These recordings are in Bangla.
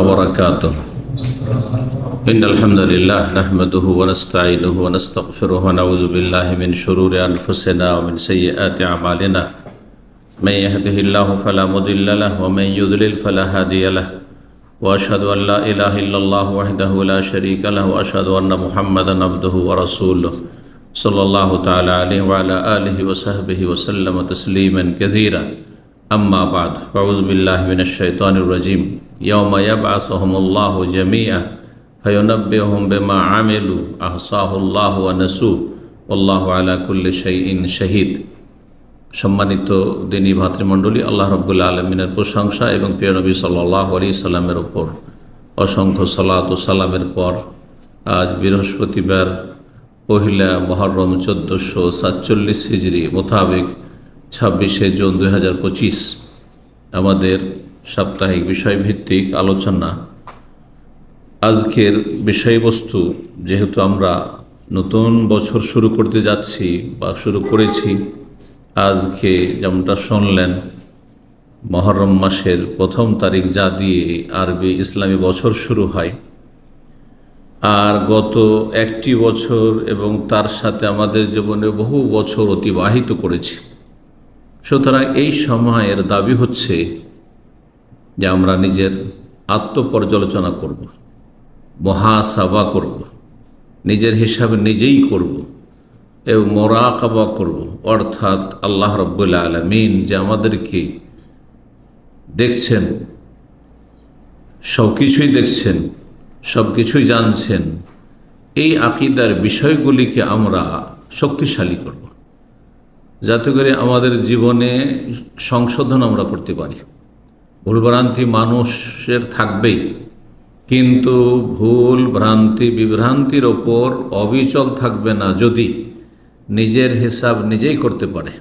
وبركاته. إن الحمد لله نحمده ونستعينه ونستغفره ونعوذ بالله من شرور أنفسنا ومن سيئات أعمالنا. من يهده الله فلا مضل له ومن يضلل فلا هادي له. وأشهد أن لا إله إلا الله وحده لا شريك له وأشهد أن محمدا عبده ورسوله صلى الله تعالى عليه وعلى آله وصحبه وسلم تسليما كثيرا. أما بعد فأعوذ بالله من الشيطان الرجيم. يوم يبعثهم الله جميعا فينبئهم بما عملوا أحصاه الله ونسوه والله على كل شيء شهيد. সম্মানিত দিনী ভাতৃমণ্ডলী, আল্লাহ রাব্বুল আলামিনের প্রশংসা এবং প্রিয় নবী সাল্লাল্লাহু আলাইহি সাল্লামের উপর অসংখ্য সালাত ও সালামের পর আজ বৃহস্পতিবার পহিলা মুহররম 1447 হিজরি মোতাবেক 26 জুন 2025 আমাদের সাপ্তাহিক বিষয়ভিত্তিক আলোচনা। আজকের বিষয়বস্তু, যেহেতু আমরা নতুন বছর শুরু করতে যাচ্ছি বা শুরু করেছি, আজকে যেমনটা শুনলেন মুহররম মাসের প্রথম তারিখ, যা দিয়ে আরবি ইসলামী বছর শুরু হয়। আর গত একটি বছর এবং তার সাথে আমাদের জীবনে বহু বছর অতিবাহিত করেছি। সুতরাং এই সময়ের দাবি হচ্ছে যে আমরা নিজের আত্মপর্যালোচনা করব, মুহাসাবা করব, নিজের হিসাবে নিজেই করব এবং মোরাকাবা করব। অর্থাৎ আল্লাহ রাব্বুল আলামিন যে আমাদেরকে দেখছেন, সব কিছুই দেখছেন, সব কিছুই জানছেন, এই আকীদার বিষয়গুলিকে আমরা শক্তিশালী করব, যাতে করে আমাদের জীবনে সংশোধন আমরা করতে পারি। ভুলভ্রান্তি মানুষের থাকবেই, কিন্তু ভুল ভ্রান্তি বিভ্রান্তির ওপর অবিচল থাকবে না যদি নিজের হিসাব নিজেই করতে পারে।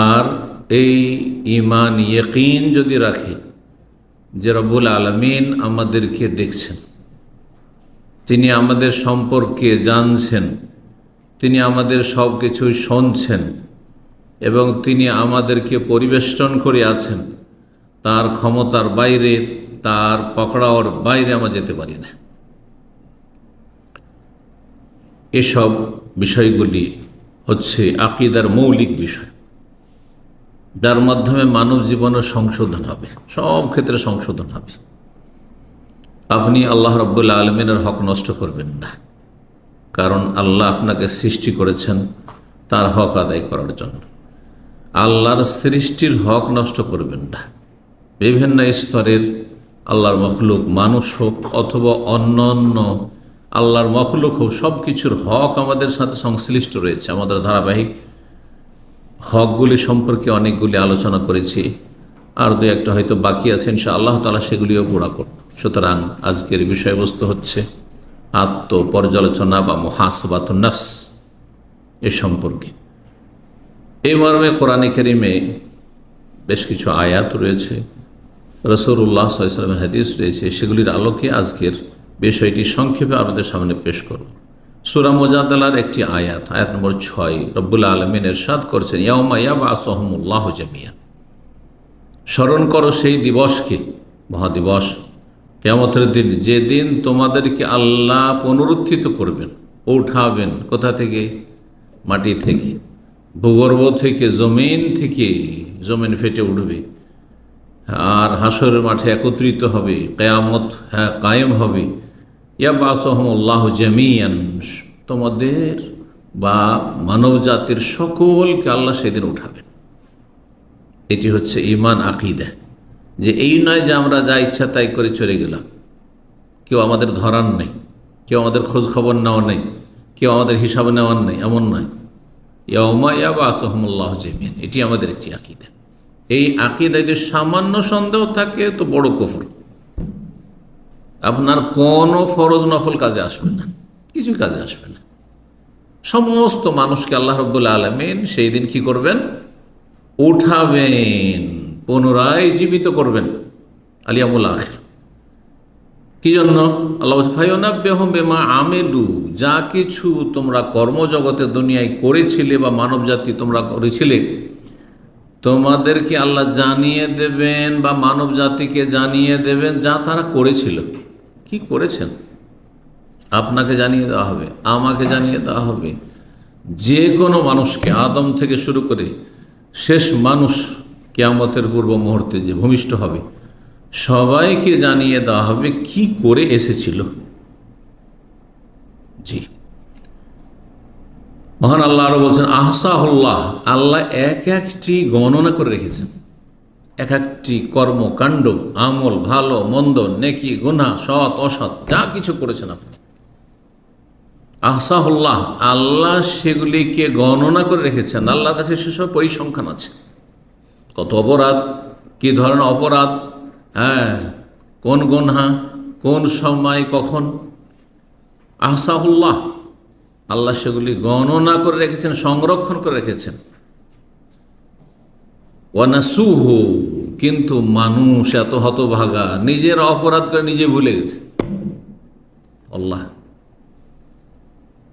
আর এই ঈমান ইয়াকিন যদি রাখে যে রব্বুল আলামিন আমাদেরকে দেখছেন, তিনি আমাদের সম্পর্কে জানছেন, তিনি আমাদের সব কিছুই শুনছেন এবং তিনি আমাদেরকে পরিবেষ্টন করে আছেন, তার ক্ষমতার বাইরে, তার পকড়াওয়ার বাইরে আমরা যেতে পারি না। এসব বিষয়গুলি হচ্ছে আকীদার মৌলিক বিষয়, যার মাধ্যমে মানব জীবনের সংশোধন হবে, সব ক্ষেত্রে সংশোধন হবে। আপনি আল্লাহ রাব্বুল আলামিনের হক নষ্ট করবেন না, কারণ আল্লাহ আপনাকে সৃষ্টি করেছেন তার হক আদায় করার জন্য। আল্লাহর সৃষ্টির হক নষ্ট করবেন না। বিভিন্ন স্তরের আল্লাহর মখলুক, মানুষ হোক অথবা অন্য আল্লাহর মখলুক হোক, সব কিছুর হক আমাদের সাথে সংশ্লিষ্ট রয়েছে। আমাদের ধারাবাহিক হকগুলি সম্পর্কে অনেকগুলি আলোচনা করেছি, আর দু একটা হয়তো বাকি আছে, ইনশাআল্লাহ তাআলা সেগুলিও পুরা করব। সুতরাং আজকের বিষয়বস্তু হচ্ছে আত্মপর্যালোচনা বা মুহাসাবাতুন নফস এ সম্পর্কে। এই মর্মে কোরআনে কারীমে বেশ কিছু আয়াত রয়েছে, রাসূলুল্লাহ সাল্লাল্লাহু আলাইহি ওয়াসাল্লামের হাদিস রয়েছে। সেগুলির আলোকে আজকের বিষয়টি সংক্ষেপে আপনাদের সামনে পেশ করব। সূরা মুজাদালার একটি আয়াত, আয়াত নম্বর 6, রব্বুল আলামিন ইরশাদ করছেন, ইয়াউমা ইয়াবআসুহুমুল্লাহু জামিআন। স্মরণ করো সেই দিবসকে, মহাদিবস, কিয়ামতের দিন, যেদিন তোমাদেরকে আল্লাহ পুনরুত্থিত করবেন, উঠাবেন। কোথা থেকে? মাটি থেকে, ভূগর্ভ থেকে, জমিন থেকে। জমিন ফেটে উঠবে আর হাসরের মাঠে একত্রিত হবে, কিয়ামত কায়েম হবে। ইয়াবআসুহুমুল্লাহু জামিআন, তোমাদের বা মানব জাতির সকলকে আল্লাহ সেদিন উঠাবেন। এটি হচ্ছে ঈমান আকীদা, যে এই নয় যে আমরা যা ইচ্ছা তাই করে চলে গেলাম, কেউ আমাদের ধরার নেই, কেউ আমাদের খোঁজ খবর নেওয়া নেই, কেউ আমাদের হিসাব নেওয়ার নেই, এমন নয়। ইয়াউমা ইয়াবআসুহুমুল্লাহু জামিআন, এটি আমাদের একটি আকীদা। এই আকীদায় যদি সামান্য সন্দেহ থাকে তো বড় কুফর। আপনার কোনো ফরজ নফল কাজে আসবে না, কিছু কাজে আসবে না। সমস্ত মানুষকে আল্লাহ রাব্বুল আলামিন সেই দিন কি করবেন? উঠাবেন, পুনরায় জীবিত করবেন। আলিয়ামুল আখির। কি জন্য? আল্লাহ বলছে ফায়ুনাব্বিহুম বিমা আমিলু, যা কিছু তোমরা কর্মজগতে দুনিয়ায় করেছিলে বা মানব জাতি তোমরা করেছিলে, তোমাদেরকে আল্লাহ জানিয়ে দেবেন বা মানব জাতিকে জানিয়ে দেবেন যা তারা করেছিল। কি করেছেন আপনাকে জানিয়ে দেওয়া হবে, আমাকে জানিয়ে দেওয়া হবে, যে কোনো মানুষকে, আদম থেকে শুরু করে শেষ মানুষ কিয়ামতের পূর্ব মুহূর্তে যে ভূমিষ্ঠ হবে সবাইকে জানিয়ে দেওয়া হবে কি করে এসেছিল। জি, মহান আল্লাহ আরো বলছেন আহসাহুল্লাহ, আল্লাহ এক একটি গণনা করে রেখেছেন, এক একটি কর্মকাণ্ড, আমল, ভালো মন্দ, নেকি গুনাহ, সৎ অসৎ যা কিছু করেছেন আপনি, আহসাহুল্লাহ, আল্লাহ সেগুলিকে গণনা করে রেখেছেন। আল্লাহর কাছে সেসব পরিসংখ্যান আছে, কত অপরাধ, কি ধরনের অপরাধ, কোন গুনাহ, কোন সময়, কখন। আহসাহুল্লাহ, আল্লাহ সেগুলি গণনা করে রেখেছেন, সংরক্ষণ করে রেখেছেন। ওয়ানাসুহু, কিন্তু মানুষ এত হতভাগা, নিজের অপরাধ করে নিজে ভুলে গেছে। আল্লাহ,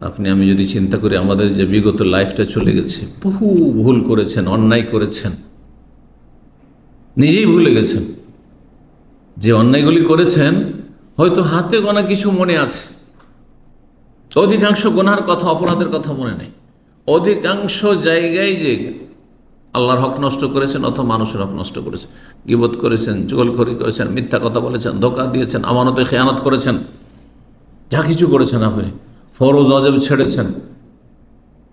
আপনি আমি যদি চিন্তা করি আমাদের যে বিগত লাইফটা চলে গেছে, বহু ভুল করেছেন, অন্যায় করেছেন, নিজেই ভুলে গেছেন। যে অন্যায়গুলি করেছেন হয়তো হাতে গোনা কিছু মনে আছে, অধিকাংশ গুনার কথা, অপরাধের কথা মনে নেই। অধিকাংশ জায়গায় যে আল্লাহর হক নষ্ট করেছেন অথবা মানুষের হক নষ্ট করেছেন, গীবত করেছেন, চুগলখড়ি করেছেন, মিথ্যা কথা বলেছেন, ধোঁকা দিয়েছেন, আমানতে খেয়ানত করেছেন, যা কিছু করেছেন আপনি, ফরজ অজেব ছেড়েছেন,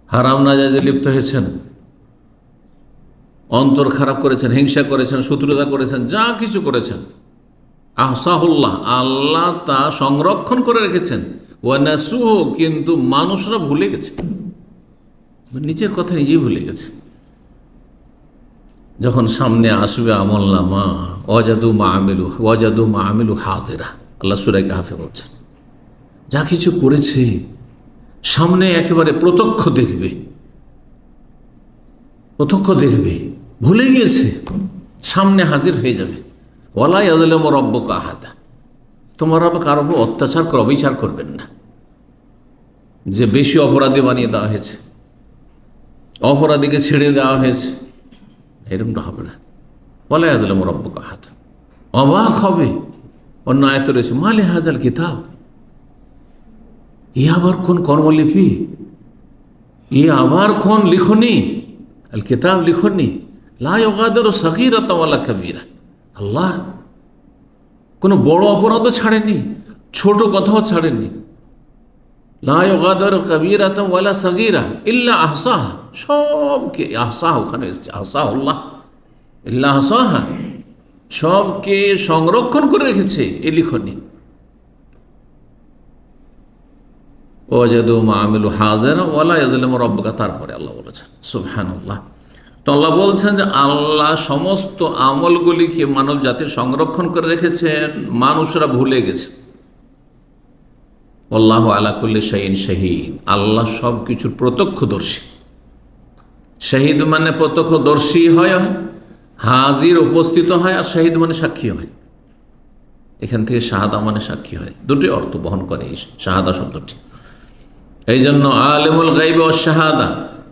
হারাম নাজায়েজে লিপ্ত হয়েছেন, অন্তর খারাপ করেছেন, হিংসা করেছেন, শত্রুতা করেছেন, যা কিছু করেছেন, আহসাহুল্লাহ, আল্লাহ তা সংরক্ষণ করে রেখেছেন। ওয়ানাসুহু, কিন্তু মানুষরা ভুলে গেছে, নিজের কথা নিজেই ভুলে গেছে। যখন সামনে আসবে আমলনামা, ওয়াজাদু মা আমিলু হাদিরা, আল্লাহ সূরা কাহফে বলছেন, যা কিছু করেছে সামনে একেবারে প্রত্যক্ষ দেখবে, ভুলে গিয়েছে, সামনে হাজির হয়ে যাবে। ওয়ালা ইয়াযলিমু রাব্বুকা আহাদা, তোমার রব কারো উপর অত্যাচার করে অবিচার করবেন না। যে বেশি অপরাধী বানিয়ে দেওয়া হয়েছে, অপরাধীকে ছেড়ে দেওয়া হয়েছে, এরকমটা হবে না। ওয়ালা ইয়াযলিমু রাব্বুকা আহাদা। অবাক হবে, অন্য আয়াতে রয়েছে মালি হাযাল কিতাব, ই আবার কোন কর্মলিপি, ই আবার কোন লিখনি, আল কিতাব লিখনি, লা ইউগাদিরু সাগীরাতান ওয়ালা কাবীরা। আল্লাহ কোনো বড় অপরাধও ছাড়েননি, ছোট কথাও ছাড়েননি। লা ইউগাদিরু কাবীরাতান ওয়ালা সাগীরা ইল্লা আহসাহা, সবকে আহসাহা, ওখানে এসেছে আহসাহুল্লাহ, ইল্লা আহসাহা, সবকে সংরক্ষণ করে রেখেছে এই লিখনি। ওয়াজাদু মা আমিলু হাযিরা ওয়ালা ইয়াযলিমু রাব্বুকা, তারপরে আল্লাহ বলেছেন সুবহানাল্লাহ। তো আল্লাহ বলছেন যে আল্লাহ সমস্ত আমলগুলিকে মানব জাতির সংরক্ষণ করে রেখেছেন, মানুষরা ভুলে গেছে। আল্লাহু আলা কুল্লি শাইইন শাহীদ, আল্লাহ সব কিছুর প্রত্যক্ষদর্শী। শাহীদ মানে প্রত্যক্ষদর্শী হয়, হাজির উপস্থিত হয়, আর শাহীদ মানে সাক্ষী হয়। এখান থেকে শাহাদা মানে সাক্ষী হয়, দুটি অর্থ বহন করে এই শাহাদা শব্দটি। এই জন্য আলিমুল গায়বি ওয়াশ শাহাদা,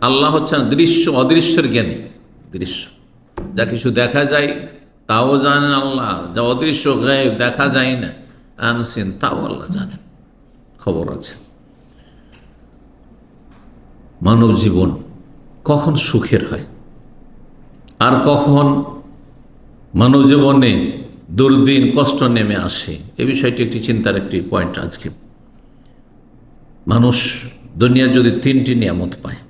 আল্লাহ হচ্ছেন দৃশ্য অদৃশ্যের জ্ঞানী। দৃশ্য যা কিছু দেখা যায় তাও জানেন আল্লাহ, যা অদৃশ্য গায়ব দেখা যায় না, আনসিন, তাও আল্লাহ জানেন, খবর আছে। মানব জীবন কখন সুখের হয় আর কখন মানব জীবনে দুর্দিন কষ্ট নেমে আসে, এ বিষয়টি একটি চিন্তার একটি পয়েন্ট আজকে। মানুষ দুনিয়ার যদি তিনটি নিয়ামত পায়,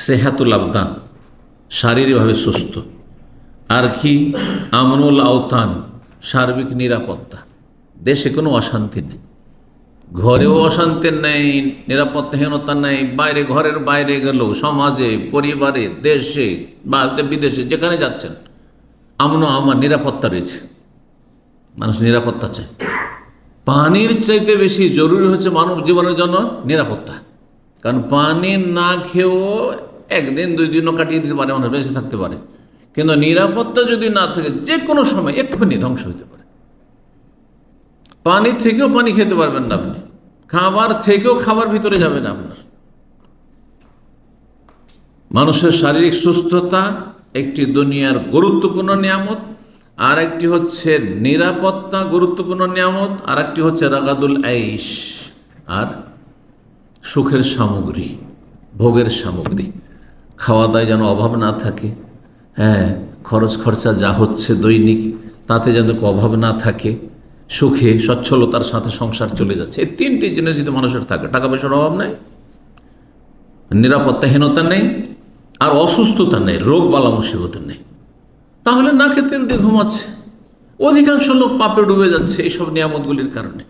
সেহাতুল আবদান, শারীরিকভাবে সুস্থ, আর কি আমনুল আওতান, সার্বিক নিরাপত্তা, দেশে কোনো অশান্তি নেই, ঘরেও অশান্তি নেই, নিরাপত্তাহীনতা নেই, বাইরে, ঘরের বাইরে গেলেও, সমাজে, পরিবারে, দেশে বা বিদেশে যেখানে যাচ্ছেন আমার নিরাপত্তা রয়েছে। মানুষ নিরাপত্তা চায়। পানির চাইতে বেশি জরুরি হচ্ছে মানব জীবনের জন্য নিরাপত্তা, কারণ পানি না খেয়েও একদিন দুই দিনও কাটিয়ে দিতে পারে, মানুষ বেঁচে থাকতে পারে, কিন্তু নিরাপত্তা যদি না থাকে যে কোনো সময় এক্ষুনি ধ্বংস হতে পারে। পানি থেকেও পানি খেতে পারবেন না আপনি, খাবার থেকেও খাবার ভিতরে যাবে না আপনার। মানুষের শারীরিক সুস্থতা একটি দুনিয়ার গুরুত্বপূর্ণ নিয়ামত, আর একটি হচ্ছে নিরাপত্তা গুরুত্বপূর্ণ নিয়ামত, আর একটি হচ্ছে রাগাদুল আইশ, আর সুখের সামগ্রী, ভোগের সামগ্রী। খাওয়া দাওয়ায় যেন অভাব না থাকে, হ্যাঁ, খরচ খরচা যা হচ্ছে দৈনিক তাতে যেন অভাব না থাকে, সুখে সচ্ছলতার সাথে সংসার চলে যাচ্ছে। এই তিনটি জিনিস যদি মানুষের থাকে, টাকা পয়সার অভাব নেই, নিরাপত্তাহীনতা নেই, আর অসুস্থতা নেই, রোগ বালা মুসিবত নেই, তাহলে নাকে তেল দিয়ে ঘুমাচ্ছে। অধিকাংশ লোক পাপে ডুবে যাচ্ছে এইসব নিয়ামতগুলির কারণে,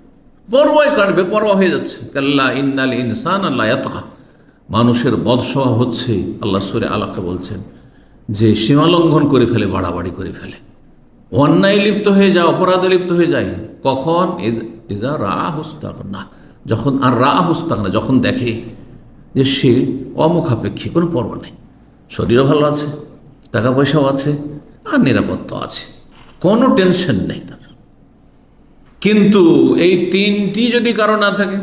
পরোয়াই কাটবে, পরোয়া হয়ে যাচ্ছে। কাল্লা ইন্নাল ইনসান আল্লাহ ইয়াতগা, মানুষের বদস্বভাব হচ্ছে, আল্লাহ সূরা আলাকে বলছেন যে সীমালঙ্ঘন করে ফেলে, বাড়াবাড়ি করে ফেলে, অন্যায় লিপ্ত হয়ে যায়, অপরাধে লিপ্ত হয়ে যায়। কখন? ইজা রা হুস্তাক না, যখন, আর রা হুস্তাক না, যখন দেখে যে সে অমুখাপেক্ষী, কোনো পরোয়া নেই, শরীরও ভালো আছে, টাকা পয়সাও আছে, আর নিরাপত্তা আছে, কোনো টেনশন নেই তার। কিন্তু এই তিনটি যদি কারো না থাকে,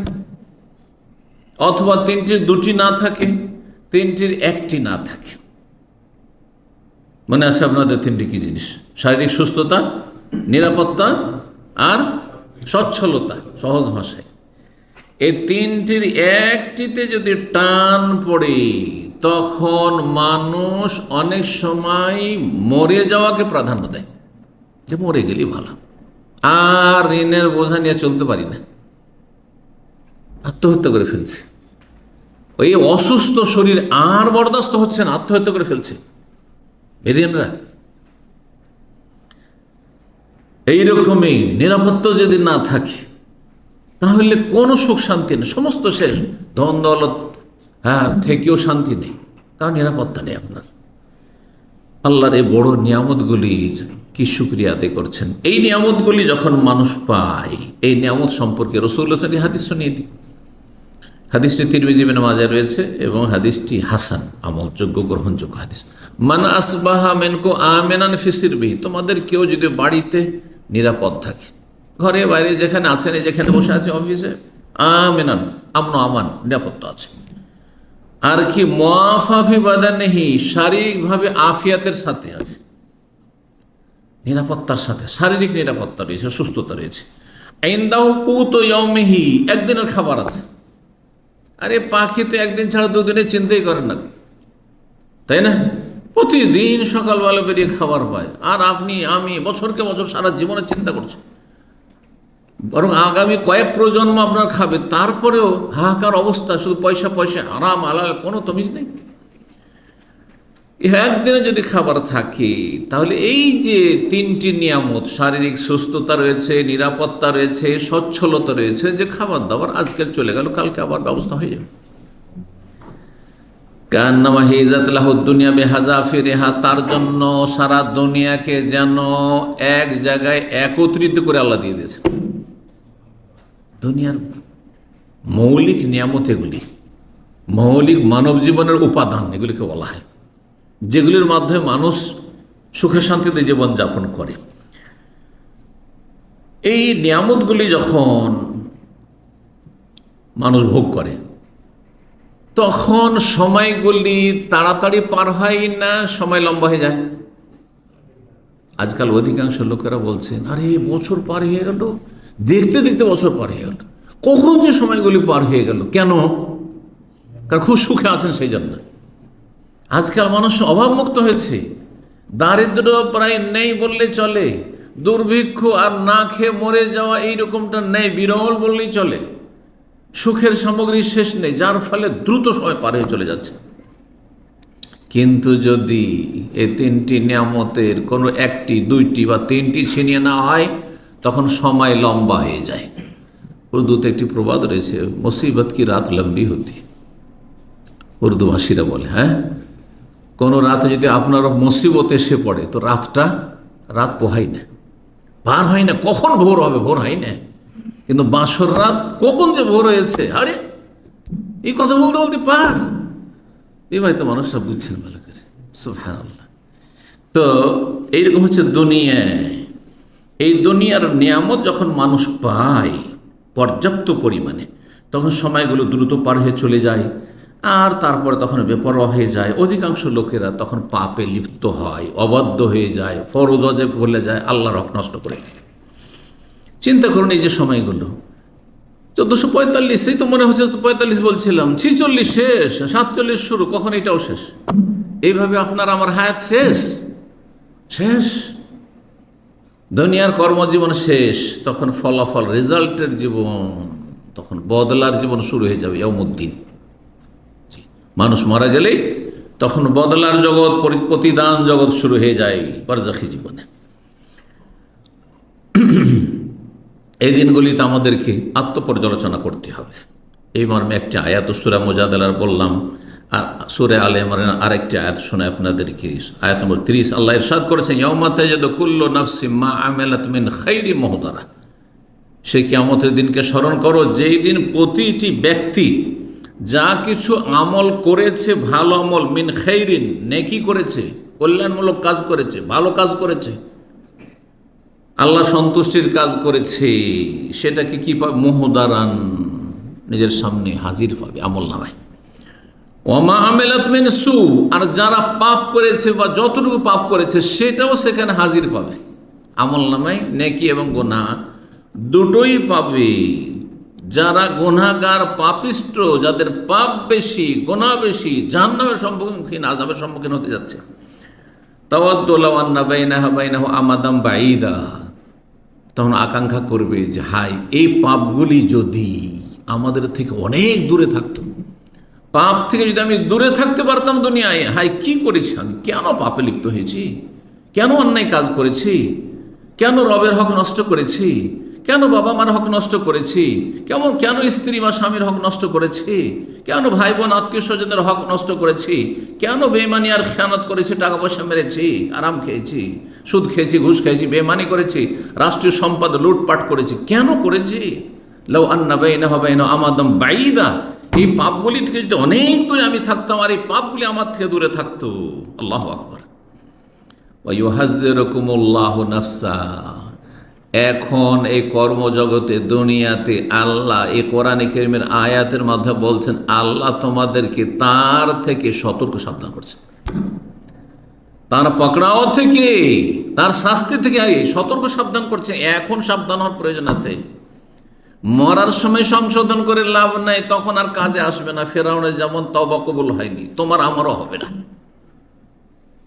অথবা তিনটির দুটি না থাকে, তিনটির একটি না থাকে, মনে আছে আপনাদের তিনটি কি জিনিস? শারীরিক সুস্থতা, নিরাপত্তা, আর সচ্ছলতা। সহজ ভাষায় এই তিনটির একটিতে যদি টান পড়ে, তখন মানুষ অনেক সময় মরে যাওয়াকে প্রাধান্য দেয়, যে মরে গেলেই ভালো, আর ঋণের বোঝা নিয়ে চলতে পারি না, আত্মহত্যা করে ফেলছে। ওই অসুস্থ শরীর আর বরদাস্ত হচ্ছে না, আত্মহত্যা করে ফেলছে বেদিনরা। এইরকমই নিরাপত্তা যদি না থাকে, তাহলে কোনো সুখ শান্তি নেই, সমস্ত শেষ, ধন দৌলত, হ্যাঁ, থেকেও শান্তি নেই, কারণ নিরাপত্তা নেই আপনার। আল্লাহর এই বড় নিয়ামতগুলির কি শুকরিয়া আদায় করছেন। এই নিয়ামতগুলি যখন মানুষ পায়, এই নিয়ামত সম্পর্কে রাসূলুল্লাহ সাল্লাল্লাহু আলাইহি হাদিস শুনিয়ে দিই। হাদিসটি তিরমিজি ইবনে মাজাহ রয়েছে এবং হাদিসটি হাসান, আমলযোগ্য, গ্রহণযোগ্য হাদিস। মান আসবাহা মিনকুম আমিনান ফি সিরবিহি, তোমাদের কেউ যদি বাড়িতে নিরাপদ থাকে, ঘরে বাইরে যেখানে আছেন, যেখানে বসে আছে, অফিসে, আমিনান, আমন আমান, নিরাপত্তা আছে। আর কি মুআফাফি বাদানিহি, শারীরিকভাবে আফিয়াতের সাথে আছে, নিরাপত্তার সাথে শারীরিক নিরাপত্তা রয়েছে, সুস্থতা রয়েছে। ইনদাহু কুতু ইয়াউমিহি, একদিনের খাবার আছে। আরে পাখি তো একদিন ছাড়া দুদিনে চিন্তাই করেন না, তাই না? প্রতিদিন সকালবেলা বেরিয়ে খাবার পায়, আর আপনি, আমি বছরকে বছর সারা জীবনে চিন্তা করছি, বরং আগামী কয়েক প্রজন্ম আপনার খাবে, তারপরেও হাহাকার অবস্থা, শুধু পয়সা পয়সা, আরাম আলাল, কোনো তমিজ নেই। একদিনে যদি খাবার থাকে, তাহলে এই যে তিনটি নিয়ামত, শারীরিক সুস্থতা রয়েছে, নিরাপত্তা রয়েছে, সচ্ছলতা রয়েছে, যে খাবার দাবার আজকের চলে গেল, কালকে আবার ব্যবস্থা হয়ে যাবে। কান্নামা হিজাত লাহু দুনিয়া বিহাযাফিরিহা, তার জন্য সারা দুনিয়াকে যেন এক জায়গায় একত্রিত করে আল্লাহ দিয়ে দিয়েছে। দুনিয়ার মৌলিক নিয়ামত এগুলি, মৌলিক মানব জীবনের উপাদান, এগুলিকে বলা হয়, যেগুলির মাধ্যমে মানুষ সুখে শান্তিতে জীবনযাপন করে। এই নিয়ামতগুলি যখন মানুষ ভোগ করে, তখন সময়গুলি তাড়াতাড়ি পার হয় না সময় লম্বা হয়ে যায়? আজকাল অধিকাংশ লোকেরা বলছেন, আরে বছর পার হয়ে গেল, দেখতে দেখতে বছর পার হয়ে গেল, কখন যে সময়গুলি পার হয়ে গেল। কেন? কারণ খুব সুখে আছেন সেই জন্য। আজকাল মানুষ অভাবমুক্ত হয়েছে, দারিদ্র প্রায় নেই বললে চলে, দুর্ভিক্ষ আর না খেয়ে মরে যাওয়া এইরকমটা নেই, বিরল বললেই চলে। সুখের সামগ্রী শেষ নেই, যার ফলে দ্রুত সময় পার হয়ে চলে যাচ্ছে। কিন্তু যদি এই তিনটি নিয়ামতের কোনো একটি, দুইটি বা তিনটি ছিনিয়ে নেওয়া হয়, তখন সময় লম্বা হয়ে যায়। উর্দুতে একটি প্রবাদ রয়েছে, মুসিবত কি রাত লম্বি হতি, উর্দুভাষীরা বলে। হ্যাঁ, কোনো রাতে যদি আপনার মুসিবত এসে পড়ে, তো রাত পোহাই না, পার হয় না, কখন ভোর হবে, ভোর হয় না। কিন্তু বাঁশর রাত কখন যে ভোর হয়েছে, আরে এই কথা বলতে বলতে পার। এই ভাই তো মানুষরা বুঝছেন ভালো করে, সুবহানাল্লাহ। তো এইরকম হচ্ছে দুনিয়ায়, এই দুনিয়ার নিয়ামত যখন মানুষ পায় পর্যাপ্ত পরিমাণে, তখন সময়গুলো দ্রুত পার হয়ে চলে যায়। আর তারপরে তখন বেপরোয়া হয়ে যায়। অধিকাংশ লোকেরা তখন পাপে লিপ্ত হয়, অবাধ্য হয়ে যায়, ফরজ ওয়াজিব ভুলে যায়, আল্লাহর হক নষ্ট করে। চিন্তা করুন এই যে সময়গুলো 1445, তো মনে হচ্ছে 45 বলছিলাম, 46 শেষ, 47 শুরু, কখন এটাও শেষ। এইভাবে আপনার আমার হায়াত শেষ শেষ, দুনিয়ার কর্মজীবন শেষ। তখন ফলাফল, রেজাল্টের জীবন, তখন বদলার জীবন শুরু হয়ে যাবে। ইয়াউমুদ্দিন, মানুষ মারা গেলেই তখন বদলার জগৎ, প্রতিদান জগৎ শুরু হয়ে যায় বারজাখী জীবনে। এই দিনগুলিতে আমাদেরকে আত্মপর্যালোচনা করতে হবে। এই মর্মে একটি আয়াত সূরা মুজাদালার বললাম, আর সূরা আলে ইমরানের আরেকটি আয়াত শোনায় আপনাদেরকে। আয়াত নম্বর 30, আল্লাহ ইরশাদ করেছেন, ইয়াউমা তাজিদু কুল্লু নাফসিন মা আমিলাত মিন খাইরি মুহদারা। সেই কিয়ামতের দিনকে স্মরণ করো, যেই দিন প্রতিটি ব্যক্তি যা কিছু আমল করেছে, ভালো আমল, মিন খাইরিন, নেকি করেছে, কল্যাণমূলক কাজ করেছে, ভালো কাজ করেছে, আল্লাহ সন্তুষ্টির কাজ করেছে, সেটাকে কি পাবে? মুহদারান, নিজের সামনে হাজির পাবে আমল নামায়। ওমা আমিলাত মিন সু, আর যারা পাপ করেছে বা যতটুকু পাপ করেছে সেটাও সেখানে হাজির পাবে আমল নামায়। নেকি এবং গুনাহ দুটোই পাবে। যারা গুনাহগার, পাপিষ্ট, যাদের পাপ বেশি, গুনাহ বেশি, জাহান্নামের সম্মুখীন, আযাবের সম্মুখীন হতে যাচ্ছে। তাওয়াদ্দু লাও আন্না বাইনাহা বাইনাহু আমাদাম বাঈদা, তখন আকাঙ্ক্ষা করবে যে হায়, এই পাপগুলি যদি আমাদের থেকে অনেক দূরে থাকতো, পাপ থেকে যদি আমি দূরে থাকতে পারতাম দুনিয়ায়, হায় কি করেছি আমি, কেন পাপে লিপ্ত হয়েছি, কেন অন্যায় কাজ করেছি, কেন রবের হক নষ্ট করেছি, কেন বাবা মার হক নষ্ট করেছি, কেন স্ত্রী বা স্বামীর হক নষ্ট করেছি, কেন ভাই বোন আত্মীয় স্বজনের হক নষ্ট করেছি, কেন বেঈমানি আর খেয়ানত করেছি, টাকা পয়সা মেরেছি, আরাম খেয়েছি, সুদ খেয়েছি, ঘুষ খেয়েছি, বেঈমানি করেছি, রাষ্ট্রীয় সম্পদ লুটপাট করেছি, কেন করেছি? লাউ আন্না বাইনাহু ওয়া বাইনাহু আমাদাম বাঈদা, এই পাপগুলি থেকে যদি অনেক দূরে আমি থাকতাম, আর এই পাপগুলি আমার থেকে দূরে থাকতো। আল্লাহু আকবার। ওয়া ইউহাযযিরুকুমুল্লাহু নাফসা, এখন এই কর্মজগতে, দুনিয়াতে আল্লাহ এই কোরআনে কারীমের আয়াতের মাধ্যমে বলছেন, আল্লাহ তোমাদেরকে তার থেকে সতর্ক সাবধান করছেন, তার পকড়াও থেকে, তার শাস্তি থেকে সতর্ক সাবধান করছে। এখন সাবধান হওয়ার প্রয়োজন আছে। মরার সময় সংশোধন করে লাভ নাই, তখন আর কাজে আসবে না। ফেরাউনের যেমন তওবা কবুল হয়নি, তোমার আমারও হবে না।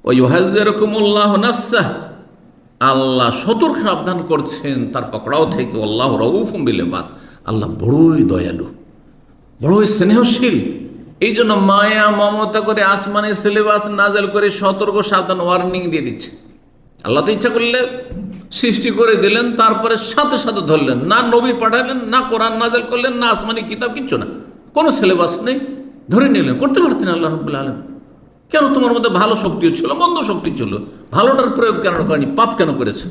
ওয়া ইউহাযযিরুকুমুল্লাহু নাফসা, আল্লাহ সতর্ক সাবধান করছেন তার পকড়াও থেকে। আল্লাহু রাউফুম বিল ইবাদ, আল্লাহ বড়ই দয়ালু, বড়ই স্নেহশীল। এই জন্য মায়া মমতা করে আসমানে সিলেবাস নাজেল করে সতর্ক সাবধান ওয়ার্নিং দিয়ে দিচ্ছে। আল্লাহ তো ইচ্ছা করলে সৃষ্টি করে দিলেন, তারপরে সাথে সাথে ধরলেন না, নবী পাঠালেন না, কোরআন নাজেল করলেন না, আসমানি কিতাব, কিচ্ছু না, কোনো সিলেবাস নেই, ধরে নিলেন। করতে পারতেন আল্লাহ রাব্বুল আলামিন। কেন? তোমার মধ্যে ভালো শক্তিও ছিল, মন্দ শক্তি ছিল, ভালোটার প্রয়োগ কেন করেনি, পাপ কেন করেছে?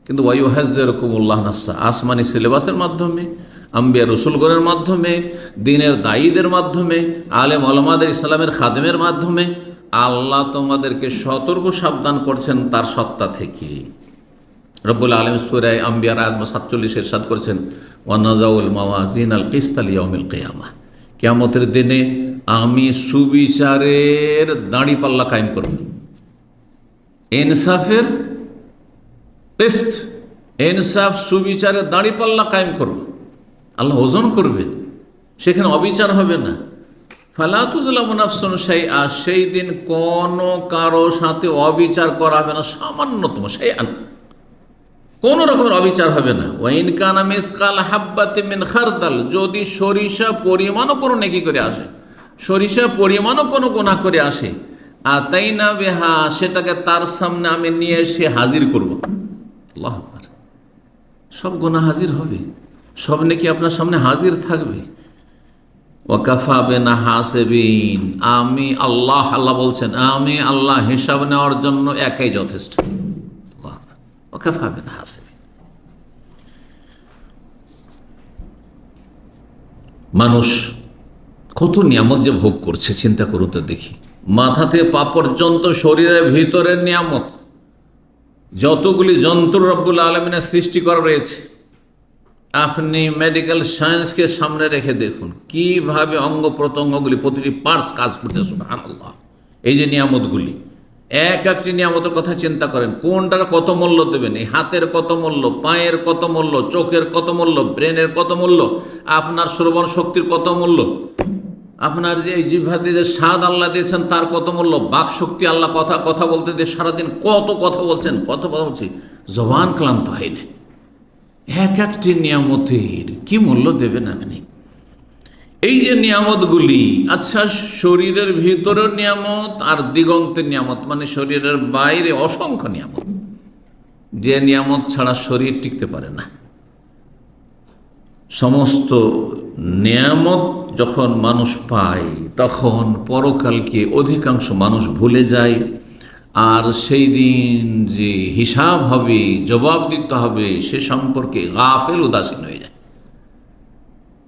কিন্তু ওয়া ইউহাযযিরুকুমুল্লাহু নাফসা, আসমানি সিলেবাসের মাধ্যমে, আম্বিয়া রসুলগণের মাধ্যমে, দ্বীনের দায়ীদের মাধ্যমে, আলেম ওলামাদের, ইসলামের খাদেমের মাধ্যমে আল্লাহ তোমাদেরকে সতর্ক সাবধান করছেন তার সত্তা থেকে। রব্বুল আলামিন সূরা আম্বিয়ার আয়াত 47 ইরশাদ করেছেন, ওয়া নাযাউল মাওয়াজিনাল কিসতা লিয়াউমিল কিয়ামাহ, কিয়ামতের দিনে আমি সুবিচারের দাঁড়িপাল্লা কায়েম করব, ইনসাফের কিসত, ইনসাফ সুবিচারের দাঁড়িপাল্লা কায়েম করব। আল্লাহ ওজন করবেন, সেখানে অবিচার হবে না। ফালা তুযলামু নাফসুন শাইআ, সেই দিন কোনো কারো সাথে অবিচার করা হবে না, সামান্যতম শাইআন, কোনো রকমের অবিচার হবে না। ওয়া ইন কানা মিসকাল হাব্বাতিন মিন খারদাল, যদি সরিষা পরিমাণও কোনো নেকি করে আসে, সরিষা পরিমাণও কোনো গুনাহ করে আসে, আতাইনা বিহা, সেটাকে তার সামনে আমি নিয়ে এসে হাজির করব। আল্লাহু আকবার। সব গুনাহ হাজির হবে, সব নেকি আপনার সামনে হাজির থাকবে। ওয়া কাফা বিনা হাসিবিন, আমি আল্লাহ, আল্লাহ বলছেন আমি আল্লাহ হিসাব নেওয়ার জন্য একাই যথেষ্ট। আল্লাহ, ওয়া কাফা বিনা হাসিবিন। মানুষ কত নিয়ামত যে ভোগ করছে, চিন্তা করুন তো দেখি। মাথা থেকে পা পর্যন্ত শরীরের ভিতরের নিয়ামত, যতগুলি যন্ত্র রব্বুল আলামিনের সৃষ্টি করা রয়েছে, আপনি মেডিকেল সায়েন্সকে সামনে রেখে দেখুন কিভাবে অঙ্গ প্রত্যঙ্গগুলি প্রতিটি পার্টস কাজ করতে। সুবহানাল্লাহ। এই যে নিয়ামতগুলি, এক একটি নিয়ামতের কথা চিন্তা করেন, কোনটার কত মূল্য দেবেন। এই হাতের কত মূল্য, পায়ের কত মূল্য, চোখের কত মূল্য, ব্রেনের কত মূল্য, আপনার শ্রবণ শক্তির কত মূল্য, আপনার যে এই জিহ্বাতে যে স্বাদ আল্লাহ দিয়েছেন তার কত মূল্য, বাক শক্তি আল্লাহ কথা কথা বলতে দিয়ে সারাদিন কত কথা বলছেন, কত কথা বলছি, জবান ক্লান্ত হয়নি। এক একটি নিয়ামতের কি মূল্য দেবেন আপনি। এই যে নিয়ামতগুলি, আচ্ছা শরীরের ভিতরের নিয়ামত আর দিগন্তের নিয়ামত, মানে শরীরের বাইরে অসংখ্য নিয়ামত, যে নিয়ামত ছাড়া শরীর টিকতে পারে না। সমস্ত নিয়ামত যখন মানুষ পায় তখন পরকালকে অধিকাংশ মানুষ ভুলে যায়, আর সেই দিন যে হিসাব হবে, জবাব দিতে হবে, সে সম্পর্কে গাফেল, উদাসীন হয়ে যায়।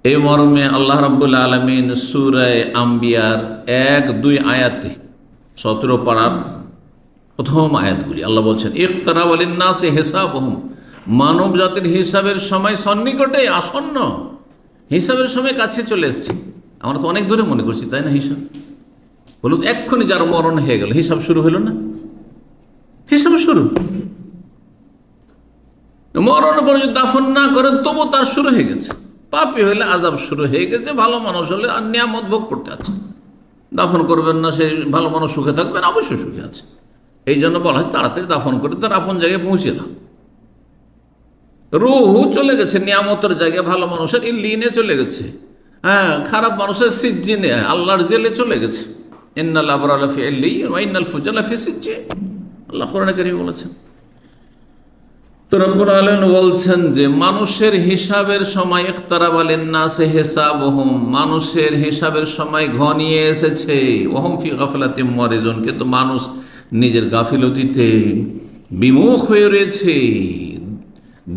এই মর্মে আল্লাহ রাব্বুল আলামিন সূরা আম্বিয়ার 1-2 আয়াতে 17 পারার প্রথম আয়াতগুলি আল্লাহ বলছেন, ইকতারাবা লিন-নাসি হিসাবুহুম, মানব জাতির হিসাবের সময় সন্নিকটে, আসন্ন, হিসাবের সময় কাছে চলে এসছে। আমরা তো অনেক দূরে মনে করছি, তাই না? হিসাব বলুন, এক্ষুনি যার মরণ হয়ে গেল, হিসাব শুরু হলো না? হিসাব শুরু, মরণ পর্যন্ত দাফন না করেন তবু তার শুরু হয়ে গেছে। পাপী হইলে আযাব শুরু হয়ে গেছে, ভালো মানুষ হলে আর নিয়ামত ভোগ করতে আছে। দাফন করবেন না, সেই ভালো মানুষ সুখে থাকবেন, অবশ্যই সুখে আছে। এই জন্য বলা হয় তাড়াতাড়ি দাফন করে তার আপন জায়গায় পৌঁছে দাও। রূহ চলে গেছে নিয়ামতের জায়গায়, ভালো মানুষের ইল্লিনে চলে গেছে, হ্যাঁ, খারাপ মানুষের সিজ্জিনে, আল্লাহর জেলে চলে গেছে। ইন্নাল আবরারা লাফি ইল্লিয়্যিন ওয়া ইন্নাল ফুজ্জারা লাফি সিজ্জিন, আল্লাহ কোরআনে কারীমে বলেছেন। তো রব্বুল আলামিন বলছেন যে মানুষের হিসাবের সময়, ইকতারাবা লিন-নাসি হিসাবুহুম, মানুষের হিসাবের সময় ঘনিয়ে এসেছে। ওয়াহুম ফি গাফলাতিন মুরিজুন, কিন্তু মানুষ নিজের গাফিলতিতে বিমুখ হয়ে রয়েছে,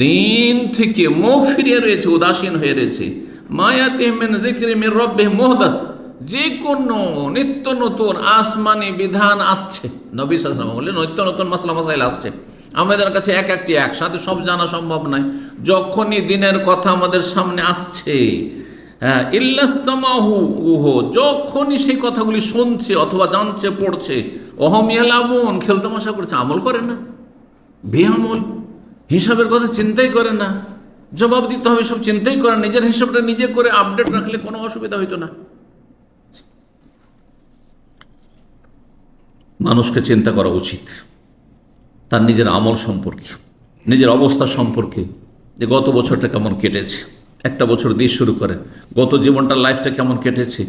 দিন থেকে মুখ ফিরিয়ে রয়েছে, উদাসীন হয়ে রয়েছে। মা ইয়াতিহিম মিন যিকরিন মির রাব্বিহিম মুহদাস, যে কোনো নিত্য নতুন আসমানি বিধান আসছে, নবী সাল্লাল্লাহু আলাইহি ওয়াসাল্লাম বললেন নিত্য নতুন মাসলা মাসাইল আসছে, আমাদের কাছে এক একটি একসাথে সব জানা সম্ভব নয়। যখনই দিনের কথা আমাদের সামনে আসছে, হ্যাঁ, ইল্লাস্তামাহু উহু, যখনই সেই কথাগুলি শুনছে অথবা জানছে, পড়ছে, ওহম ইয়ালামুন, খেলতামাশা করছে, আমল করে না, বেআমল, হিসাবের কথা চিন্তাই করে না, জবাব দিতে হবে সব চিন্তাই করে, নিজের হিসাবটা নিজে করে আপডেট রাখলে কোনো অসুবিধা হইতো না। মানুষকে চিন্তা করা উচিত তার নিজের আমল সম্পর্কে, নিজের অবস্থা সম্পর্কে, যে গত বছরটা কেমন কেটেছে, একটা বছর দিয়ে শুরু করে গত জীবনটা, লাইফটা কেমন কেটেছে,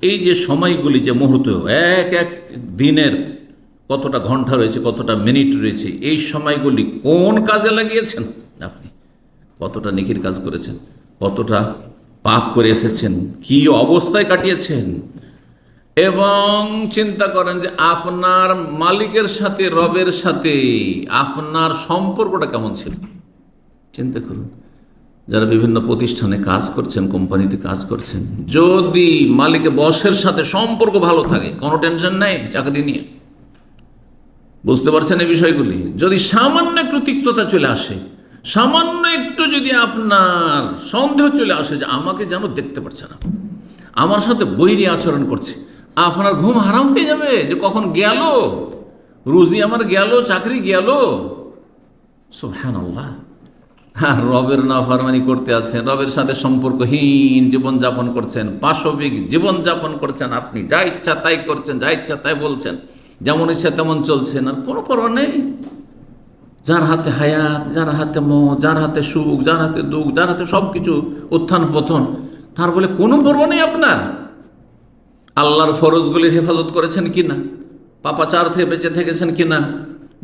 এই যে সময়গুলি, যে মুহূর্ত, এক এক দিনের কতটা ঘন্টা রয়েছে, কতটা মিনিট রয়েছে, এই সময়গুলি কোন কাজে লাগিয়েছেন আপনি, কতটা নেকির কাজ করেছেন, কতটা পাপ করে এসেছেন, কি অবস্থায় কাটিয়েছেন, এবং চিন্তা করেন যে আপনার মালিকের সাথে, রবের সাথে আপনার সম্পর্কটা কেমন ছিল। চিন্তা করুন, যারা বিভিন্ন প্রতিষ্ঠানে কাজ করছেন, কোম্পানিতে কাজ করছেন, যদি মালিকের বসের সাথে সম্পর্ক ভালো থাকে, কোনো টেনশন নেই চাকরি নিয়ে, বুঝতে পারছেন এই বিষয়গুলি, যদি সামান্য একটু তিক্ততা চলে আসে, সামান্য একটু যদি আপনার সন্দেহ চলে আসে যে আমাকে যেন দেখতে পারছে না, আমার সাথে বৈরী আচরণ করছে, আপনার ঘুম হারাম হয়ে যাবে যে কখন গেল, রুজি আমার গেল, চাকরি গেল। সুবহানাল্লাহ। হ্যাঁ, রবের নাফরমানি করতে আছেন, রবের সাথে সম্পর্কহীন জীবনযাপন করছেন, পাশবিক জীবনযাপন করছেন, আপনি যা ইচ্ছা তাই করছেন, যা ইচ্ছা তাই বলছেন, যেমন ইচ্ছা তেমন চলছেন, আর কোনো পরোয়া নেই। যার হাতে হায়াত, যার হাতে মত, যার হাতে সুখ, যার হাতে দুঃখ, যার হাতে সব কিছু উত্থান পতন, তার বলে কোনো পরোয়া নেই আপনার। আল্লাহর ফরজগুলির হেফাজত করেছেন কিনা, পাপাচার থেকে বেঁচে থেকেছেন কিনা,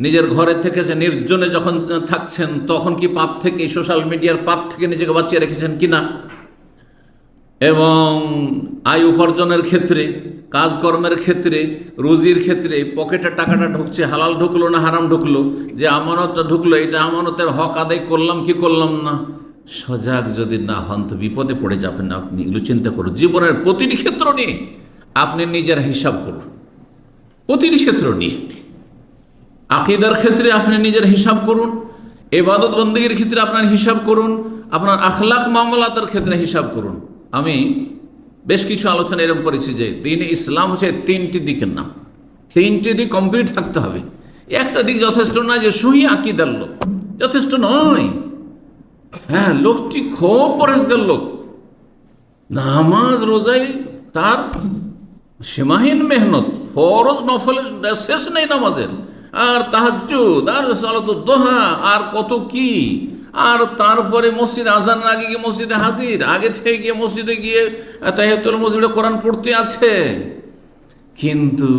নিজের ঘরে থেকেছেন, নির্জনে যখন থাকছেন তখন কি পাপ থেকে, সোশ্যাল মিডিয়ার পাপ থেকে নিজেকে বাঁচিয়ে রেখেছেন কিনা, এবং আয় উপার্জনের ক্ষেত্রে, কাজকর্মের ক্ষেত্রে, রুজির ক্ষেত্রে পকেটের টাকাটা ঢুকছে, হালাল ঢুকলো না হারাম ঢুকলো, যে আমানতটা ঢুকলো, এটা আমানতের হক আদায় করলাম কি করলাম না, সজাগ যদি না হন তো বিপদে পড়ে যাবেন আপনি। এগুলো চিন্তা করুন, জীবনের প্রতিটি ক্ষেত্র নিয়ে আপনি নিজের হিসাব করুন, প্রতিটি ক্ষেত্র নিয়ে। আকীদার ক্ষেত্রে আপনি নিজের হিসাব করুন, ইবাদত বন্দেগীর ক্ষেত্রে আপনার হিসাব করুন, আপনার আখলাক মামলাতের ক্ষেত্রে হিসাব করুন। আমি বেশ কিছু আলোচনা এরকম করেছি যে দিন ইসলাম হচ্ছে তিনটি দিকের নাম, তিনটি দিক কমপ্লিট থাকতে হবে। একটা দিক যথেষ্ট নয় যে সহি আকিদার লোক, যথেষ্ট নয়। হ্যাঁ, লোকটি খুব পরেশগার লোক, নামাজ রোজায় তার সীমাহীন মেহনত, ফরজ নফলের শেষ নেই নামাজের, আর তাহাজ্জুদ আর সালাতুদ দোহা আর কত কি, আর তারপরে মসজিদে আজানের আগে গিয়ে মসজিদে হাজির, আগে থেকে গিয়ে মসজিদে গিয়ে তাহিয়াতুল মসজিদে কোরআন পড়তে আছে। কিন্তু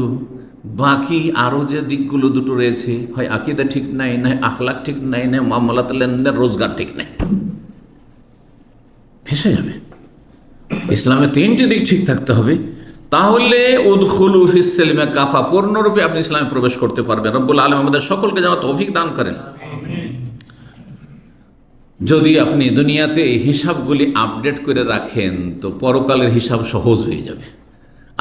বাকি আরও যে দিকগুলো দুটো রয়েছে, হয় আকিদা ঠিক নাই, নয় আখলাক ঠিক নাই, নয় মামলাত লেনদেন রোজগার ঠিক নাই, ফেঁসে যাবে। ইসলামে তিনটি দিক ঠিক থাকতে হবে, তাহলে উদখুলু ফিস সিলমে কাফা, পূর্ণরূপে আপনি ইসলামে প্রবেশ করতে পারবেন। রব্বুল আলামিন আমাদের সকলকে যেন তৌফিক দান করেন। যদি আপনি দুনিয়াতে এই হিসাবগুলি আপডেট করে রাখেন তো পরকালের হিসাব সহজ হয়ে যাবে।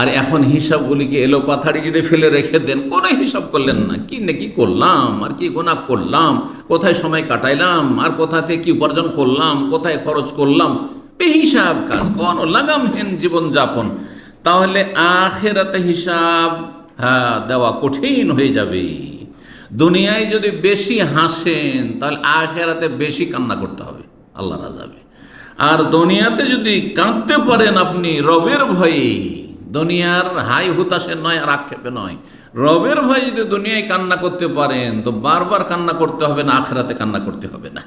আর এখন হিসাবগুলিকে এলোপাথাড়ি যদি ফেলে রেখে দেন, কোনো হিসাব করলেন না, কি নাকি করলাম আর কি গুনাহ করলাম, কোথায় সময় কাটাইলাম আর কোথা থেকে কি উপার্জন করলাম, কোথায় খরচ করলাম, বেহিসাব কাজ, কোনো লাগামহীন জীবনযাপন, তাহলে আখিরাতে হিসাব দেওয়া কঠিন হয়ে যাবে। দুনিয়ায় যদি বেশি হাসেন তাহলে আখিরাতে বেশি কান্না করতে হবে আল্লাহ রাজাবে। আর দুনিয়াতে যদি কাঁদতে পারেন আপনি রবের ভয়ে, দুনিয়ার হাই হুতাশে নয় আর আক্ষেপে নয়, রবের ভয়ে যদি দুনিয়ায় কান্না করতে পারেন তো বারবার কান্না করতে হবে না, আখিরাতে কান্না করতে হবে না।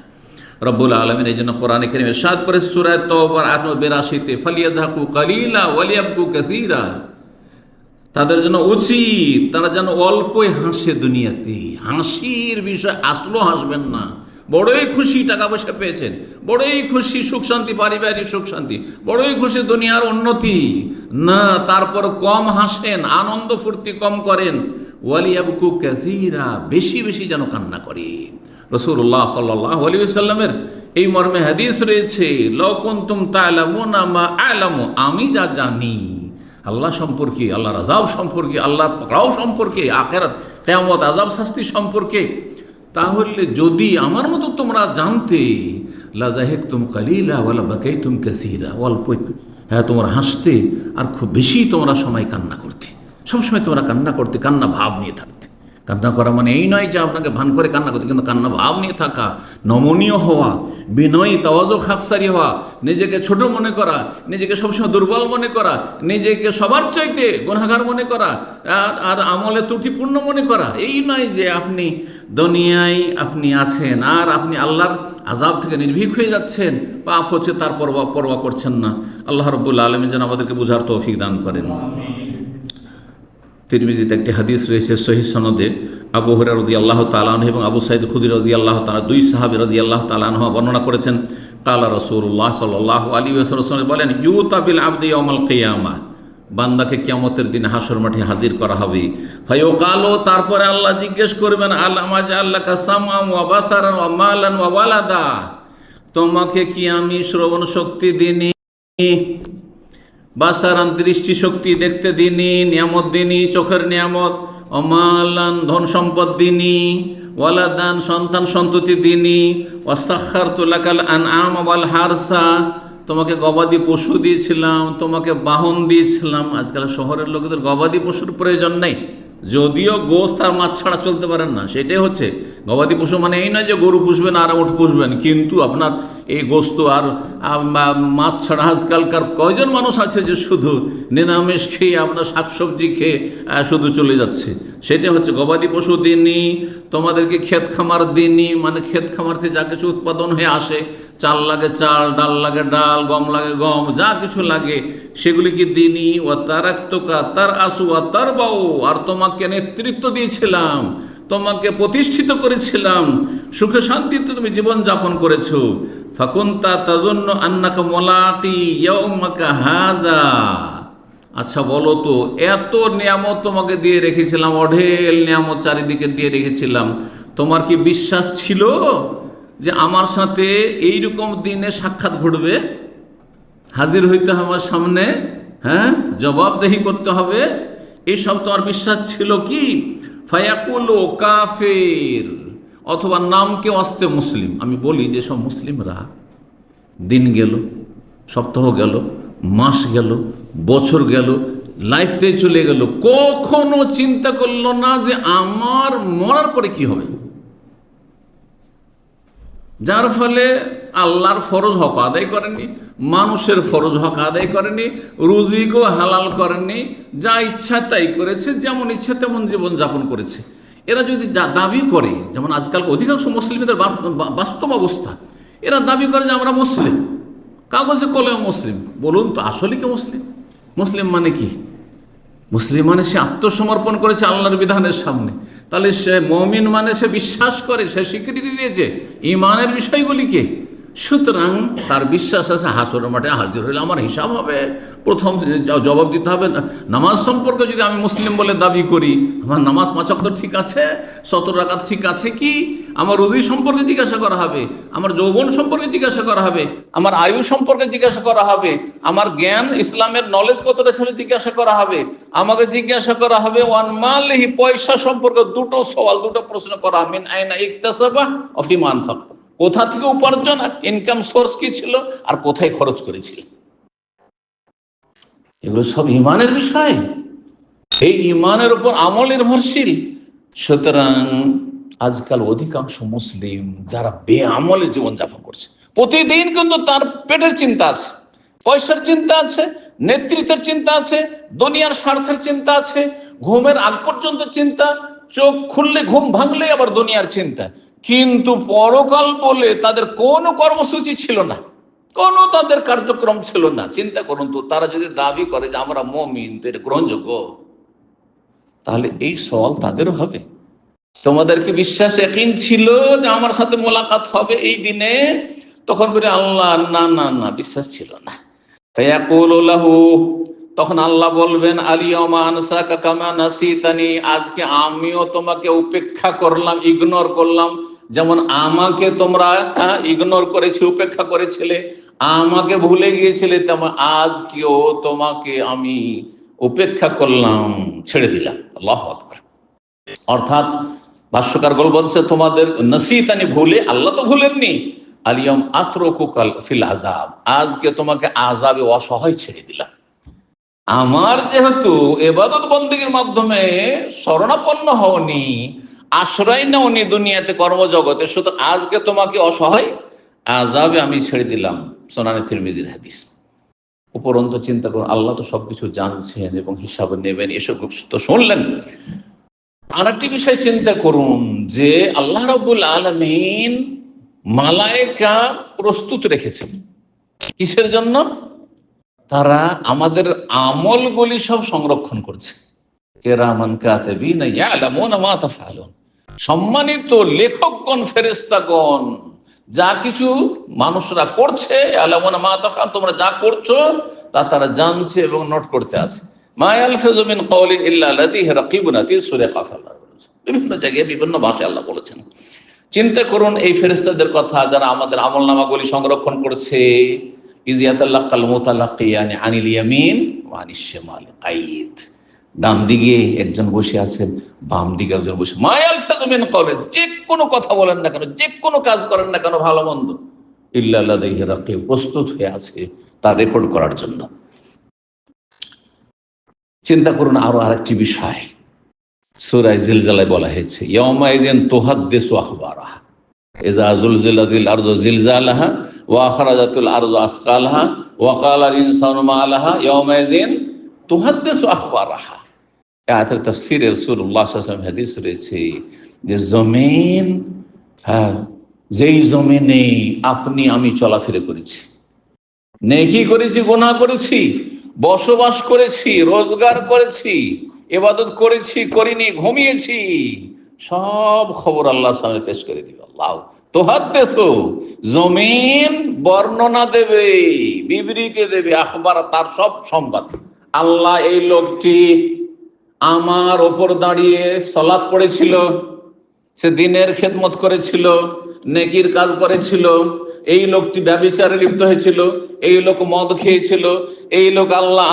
রব্বুল আলামিন এই জন্য কোরআনে কারীমে ইরশাদ করে সূরা তাওবার 82-তে, ফালিয়াযহাকু কালিলা ওয়ালিয়াবকু কাসীরা, তাদের জন্য উচিত তারা যেন অল্পই হাসে দুনিয়াতে। হাসির বিষয় আসলেও হাসবেন না, বড়ই খুশি টাকা পয়সা পেয়েছেন, বড়ই খুশি সুখ শান্তি, পারিবারিক সুখ শান্তি, বড়ই খুশি দুনিয়ার উন্নতি, না তারপর কম হাসেন, আনন্দ ফুর্তি কম করেন। ওয়ালিয়াবকু কাসীরা, বেশি বেশি যেন কান্না করে। রাসূলুল্লাহ সাল্লাল্লাহু আলাইহি ওয়াসাল্লামের এই মর্মে হাদিস রয়েছে, লাউ কুনতুম তা'লামুনা মা আ'লামু, আমি যা জানি আল্লাহ সম্পর্কে, আল্লাহর আযাব সম্পর্কে, আল্লাহর পকড়াও সম্পর্কে, আখিরাত কিয়ামত আযাব শাস্তি সম্পর্কে, তাহলে যদি আমার মতো তোমরা জানতে, লা যাহিকতুম কালিলা ওয়া লা বাকাইতুম কাসীরা, অল্প তোমরা হাসতে আর খুব বেশি তোমরা সময় কান্না করতে, সবসময় তোমরা কান্না করতে, কান্না ভাব নিয়ে থাকতে। কান্না করা মানে এই নয় যে আপনাকে ভান করে কান্না করতে, কিন্তু কান্না ভাব নিয়ে থাকা, নমনীয় হওয়া, বিনয়ী তাওয়াজু খাকসারি হওয়া, নিজেকে ছোট মনে করা, নিজেকে সবসময় দুর্বল মনে করা, নিজেকে সবার চাইতে গুনাহগার মনে করা, আর আমলে ত্রুটিপূর্ণ মনে করা। এই নয় যে আপনি দুনিয়ায় আপনি আছেন আর আপনি আল্লাহর আযাব থেকে নির্ভীক হয়ে যাচ্ছেন, পাপ হচ্ছে তার পরোয়া করছেন না। আল্লাহ রাব্বুল আলামিন যেন আমাদেরকে বুঝার তৌফিক দান করেন। তিরমিজিতে একটি হাদিস রয়েছে সহিহ সনদে, আবু হুরায়রা রাদিয়াল্লাহু তাআলা আনহু এবং আবু সাঈদ খুদরি রাদিয়াল্লাহু তাআলা, দুই সাহাবী রাদিয়াল্লাহু তাআলা আনহু বর্ণনা করেছেন, কালা রাসূলুল্লাহ সাল্লাল্লাহু আলাইহি ওয়াসাল্লাম বলেন, ইউতা বিল আবদি ইয়াউমাল কিয়ামাহ, বান্দাকে কিয়ামতের দিন হাসর মাঠে হাজির করা হবে। ফায়ুকালু, তারপরে আল্লাহ জিজ্ঞেস করবেন, আল্লামা জাআল্লাকা সামআন ওয়া বাসারান ওয়া মালান ওয়া ওয়ালাদা, তোমাকে কি আমি শ্রবণ শক্তি দিইনি, বাসারান দৃষ্টি শক্তি দেখতে দিনি, নিয়ামত দিনি, চোখের নিয়ামত, অমালান ধন সম্পদ দিনি, ওয়ালাদান সন্তান সন্ততি দিনি, ওয়াসাখারতু লাকাল আনআম ওয়াল হারসা, তোমাকে গবাদি পশু দিয়েছিলাম, তোমাকে বাহন দিয়েছিলাম। আজকাল শহরের লোকেদের গবাদি পশুর প্রয়োজন নেই, যদিও গোস্ত আর মাছ ছাড়া চলতে পারেন না, সেটাই হচ্ছে গবাদি পশু। মানে এই নয় যে গরু পুষবেন আর উট পুষবেন, কিন্তু আপনার এই গোস্ত আর মাছ ছাড়া আজকালকার কয়জন মানুষ আছে যে শুধু নিরামিষ খেয়ে, আপনার শাকসবজি খেয়ে শুধু চলে যাচ্ছে। সেটা হচ্ছে গবাদি পশু দিনই, তোমাদেরকে ক্ষেত খামার দিনই, মানে ক্ষেত খামার থেকে যা কিছু উৎপাদন হয়ে আসে, চাল লাগে চাল, ডাল লাগে ডাল, গম লাগে গম, যা কিছু লাগে সেগুলিকে দিনই। ও তারাক্তুকা তার আসু ও তার বাউ, আর তোমাকে নেতৃত্ব দিয়েছিলাম, তোমাকে প্রতিষ্ঠিত করেছিলাম, সুখে শান্তিতে তুমি জীবনযাপন করেছো। ফাকুনতা তাজুন্নু আন্নাকা মুলাকি ইয়াউমাকা হাযা, আচ্ছা বলো তো, এত নিয়ামত তোমাকে দিয়ে রেখেছিলাম, অঢেল নিয়ামত চারিদিকে দিয়ে রেখেছিলাম, তোমার কি বিশ্বাস ছিল যে আমার সাথে এইরকম দিনে সাক্ষাৎ ঘটবে, হাজির হইতে হবে আমার সামনে, জবাবদেহি করতে হবে, এইসব তোমার বিশ্বাস ছিল কি? ফায়াকুলু কাফির, অথবা নামকে অস্তে মুসলিম। আমি বলি যে সব মুসলিমরা দিন গেল, সপ্তাহ গেল, মাস গেল, বছর গেল, লাইফটাই চলে গেল, কখনো চিন্তা করলো না যে আমার মরার পরে কি হবে। যার ফলে আল্লাহর ফরজ হক আদায় করেনি, মানুষের ফরজ হক আদায় করেনি, রুজিকেও হালাল করেনি, যা ইচ্ছা তাই করেছে, যেমন ইচ্ছা তেমন জীবন যাপন করেছে। এরা যদি যা দাবি করে, যেমন আজকাল অধিকাংশ মুসলিমদের বাস্তব অবস্থা, এরা দাবি করে যে আমরা মুসলিম, কাগজে কলমে মুসলিম। বলুন তো আসলে কি মুসলিম? মুসলিম মানে কি? মুসলিম মানে সে আত্মসমর্পণ করেছে আল্লাহর বিধানের সামনে। তাহলে সে মুমিন মানে সে বিশ্বাস করে, সে স্বীকৃতি দিয়েছে ইমানের বিষয়গুলিকে। সুতরাং তার বিশ্বাস আছে হাসরের মাঠে হাজির হইলে আমার হিসাব হবে, প্রথম জবাব দিতে হবে। নামাজ সম্পর্কে যদি আমি মুসলিম বলে দাবি করি, আমার নামাজ 5 ওয়াক্ত ঠিক আছে, 17 রাকাত ঠিক আছে কি, আমার রুজি সম্পর্কে জিজ্ঞাসা করা হবে, আমার যৌবন সম্পর্কে জিজ্ঞাসা করা হবে, আমার আয়ু সম্পর্কে জিজ্ঞাসা করা হবে, আমার জ্ঞান ইসলামের নলেজ কতটা ছিল জিজ্ঞাসা করা হবে, আমাকে জিজ্ঞাসা করা হবে ওয়ান মালিহি, পয়সা সম্পর্কে দুটো সওয়াল, দুটো প্রশ্ন করা হবে। মিন আইনা ইকতাসাবা ওয়া ফিমা আনফাক, কোথা থেকে উপার্জন, ইনকাম সোর্স কি ছিল, আর কোথায় খরচ করেছিল। এগুলো সব ইমানের বিষয়, এই ইমানের উপর আমল নির্ভরশীল। সুতরাং আজকাল অধিকাংশ মুসলিম যারা বেআমলে জীবনযাপন করছে, প্রতিদিন কিন্তু তার পেটের চিন্তা আছে, পয়সার চিন্তা আছে, নেতৃত্বের চিন্তা আছে, দুনিয়ার স্বার্থের চিন্তা আছে, ঘুমের আগ পর্যন্ত চিন্তা, চোখ খুললে ঘুম ভাঙলে আবার দুনিয়ার চিন্তা। কিন্তু পরকাল বলে তাদের কোনো কর্মসূচি ছিল না, কোনো তাদের কার্যক্রম ছিল না। চিন্তা করুন তো, তারা যদি দাবি করে যে আমরা মুমিন, তো এটা গ্রহণযোগ্য? তাহলে এই সওয়াল তাদেরও হবে, তোমাদের কি বিশ্বাস ইয়াকিন ছিল যে আমার সাথে মোলাকাত হবে এই দিনে? তখন বলে আল্লাহ না না না, বিশ্বাস ছিল না। ফায়াকুলু লাহু, তখন আল্লাহ বলবেন আলিয়াউমা আনসাকা কামা নাসিতানি, আজকে আমিও তোমাকে উপেক্ষা করলাম, ইগনোর করলাম, যেমন আমাকে তোমরা ইগনোর করেছিলে, উপেক্ষা করেছিলে, আমাকে ভুলে গিয়েছিলে, তেমন আজকেও তোমাকে আমি উপেক্ষা করলাম, ছেড়ে দিলাম। আল্লাহু আকবার। অর্থাৎ ভাষ্যকার বলছে তোমাদের নাসিতানি, ভুলে, আল্লাহ তো ভুলেননি, আলিয়াম আতরকুকাল ফিল আযাব, আজকে তোমাকে আযাবে অসহায় ছেড়ে দিলাম। আমার যেহেতু ইবাদত বন্দেগীর মাধ্যমে শরণাপন্ন হওনি, আশ্রয় নেওনি দুনিয়াতে কর্মজগতে, সুতরাং আজকে তোমাকে অসহায় আযাবে আমি ছেড়ে দিলাম। সুনানে তিরমিজির হাদিস। উপরন্ত চিন্তা করুন, আল্লাহ তো সবকিছু জানছেন এবং হিসাব নেবেন, এসব তো শুনলেন। আরেকটি বিষয় চিন্তা করুন যে আল্লাহ রাব্বুল আলামিন মালায়েকা প্রস্তুত রেখেছেন কিসের জন্য? তারা আমাদের আমলগুলি সব সংরক্ষণ করছে। কিরামান কাতিবিন ইয়ালামুনা মা তাফআলুন, সম্মানিত লেখকগণ, ফেরেশতাগণ, যা কিছু মানুষরা করছে, ইয়ালামুনা মা তাফআলুন, তোমরা যা করছো তা তারা জানছে এবং নোট করতে আছে। মা ইয়ালফিযু মিন কাওলিন ইল্লা লাদাইহি রাকিবুন আতীদ, সূরা কাফ। বিভিন্ন জায়গায় বিভিন্ন ভাষায় আল্লাহ বলেছেন। চিন্তা করুন এই ফেরেশতাদের কথা, যারা আমাদের আমলনামাগুলি সংরক্ষণ করছে। ইয ইয়াতালাক্কাল মুতালাক্কিয়ানি আনিল ইয়ামিন ওয়া আনিশ শিমালি কাঈদ, ডান দিকে একজন বসে আছেন, বাম দিকে একজন বসে। মা ইয়ালফিযু মিন কাওলিন, যে কোনো কথা বলেন না কেন, যে কোনো কাজ করেন না কেন, ভালো মন্দ, ইল্লা লাদাইহি রাকিব, প্রস্তুত হয়ে আছে তা রেকর্ড করার জন্য। চিন্তা করুন আরো আরেকটি বিষয়, সূরা জিলজালায় বলা হয়েছে ইয়াউমাইযিন তুহাদ্দিসু আখবারাহা ইযা যুলজিলাতিল আরযু জিলজালাহা ওয়া আখরাজাতিল আরযু আসকালাহা ওয়া ক্বালাল ইনসানু মা লাহা ইয়াউমাইযিন তুহাদ্দিসু আখবারাহা। এই আয়াতের তাফসীরে রাসূলুল্লাহ সাল্লাল্লাহু আলাইহি ওয়াসাল্লাম হাদিস রয়েছে যে জমিন, যেই জমিনে আপনি আমি চলাফেরা করেছি, নেকি করেছি, গুনাহ করেছি, বসবাস করেছি, রোজগার করেছি, ইবাদত করেছি, করিনি, ঘুমিয়েছি, সব খবর আল্লাহর সামনে পেশ করে দিবে। আল্লাহ তুহাদ্দিসু, জমিন বর্ণনা দেবে, বিবৃতি দেবে, আখবার, তার সব সংবাদ। আল্লাহ, এই লোকটি আমার ওপর দাঁড়িয়ে সালাত পড়েছিল, সে দিনের খেদমত করেছিল, নেকির কাজ করেছিল, এই লোকটি ব্যভিচারে লিপ্ত হয়েছিল, এই লোক মদ খেয়েছিল, এই লোক আল্লাহ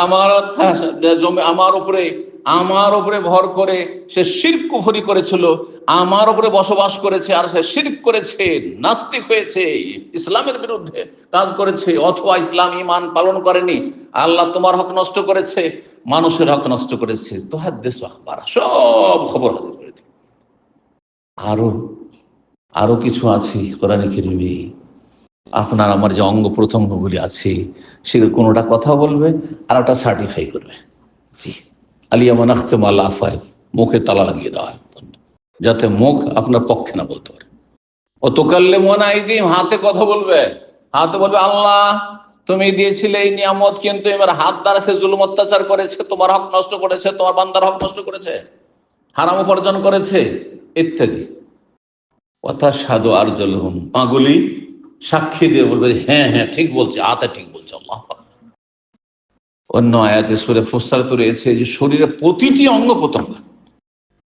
আমার উপরে আমার উপরে ভর করে সে শিরক কুফরি করেছিল, আমার উপরে বসবাস করেছে, আর সে শিরক করেছে, নাস্তিক হয়েছে, ইসলামের বিরুদ্ধে কাজ করেছে, অথবা ইসলাম ঈমান পালন করেনি, আল্লাহ তোমার হক নষ্ট করেছে, মানুষের হক নষ্ট করেছে, তো হাদিস আখবার সব খবর হাজির করে দিই। আরো কিছু আছে কোরআনে কারিমে, আপনার আমার যে অঙ্গ প্রত্যঙ্গগুলি আছে সেগুলো কোনোটা কথা বলবে আর ওটা সার্টিফাই করবে। জি, আলিয়ামান আখতেম আল্লাহ আফায়, মুখে তালা লাগিয়ে দেওয়া হয় যাতে মুখ আপনার পক্ষে না বলতে পারে। ও তোকাল্লে মনে আইদিম, হাতে কথা বলবে, হাতে বলবে আল্লাহ তুমি দিয়েছিলে এই নিয়ামত, কিন্তু এবার হাত দ্বারা সে জুলুম অত্যাচার করেছে, তোমার হক নষ্ট করেছে, তোমার বান্দার হক নষ্ট করেছে, হারাম উপার্জন করেছে ইত্যাদি। কথা সাধু আর জলহুম, পাগুলি সাক্ষী দিয়ে বলবে হ্যাঁ হ্যাঁ ঠিক বলছে, হাতে ঠিক বলছে। আল্লাহ। অন্য আয়াতে সূরা ফুসসালাত রয়েছে যে শরীরের প্রতিটি অঙ্গ প্রত্যঙ্গ,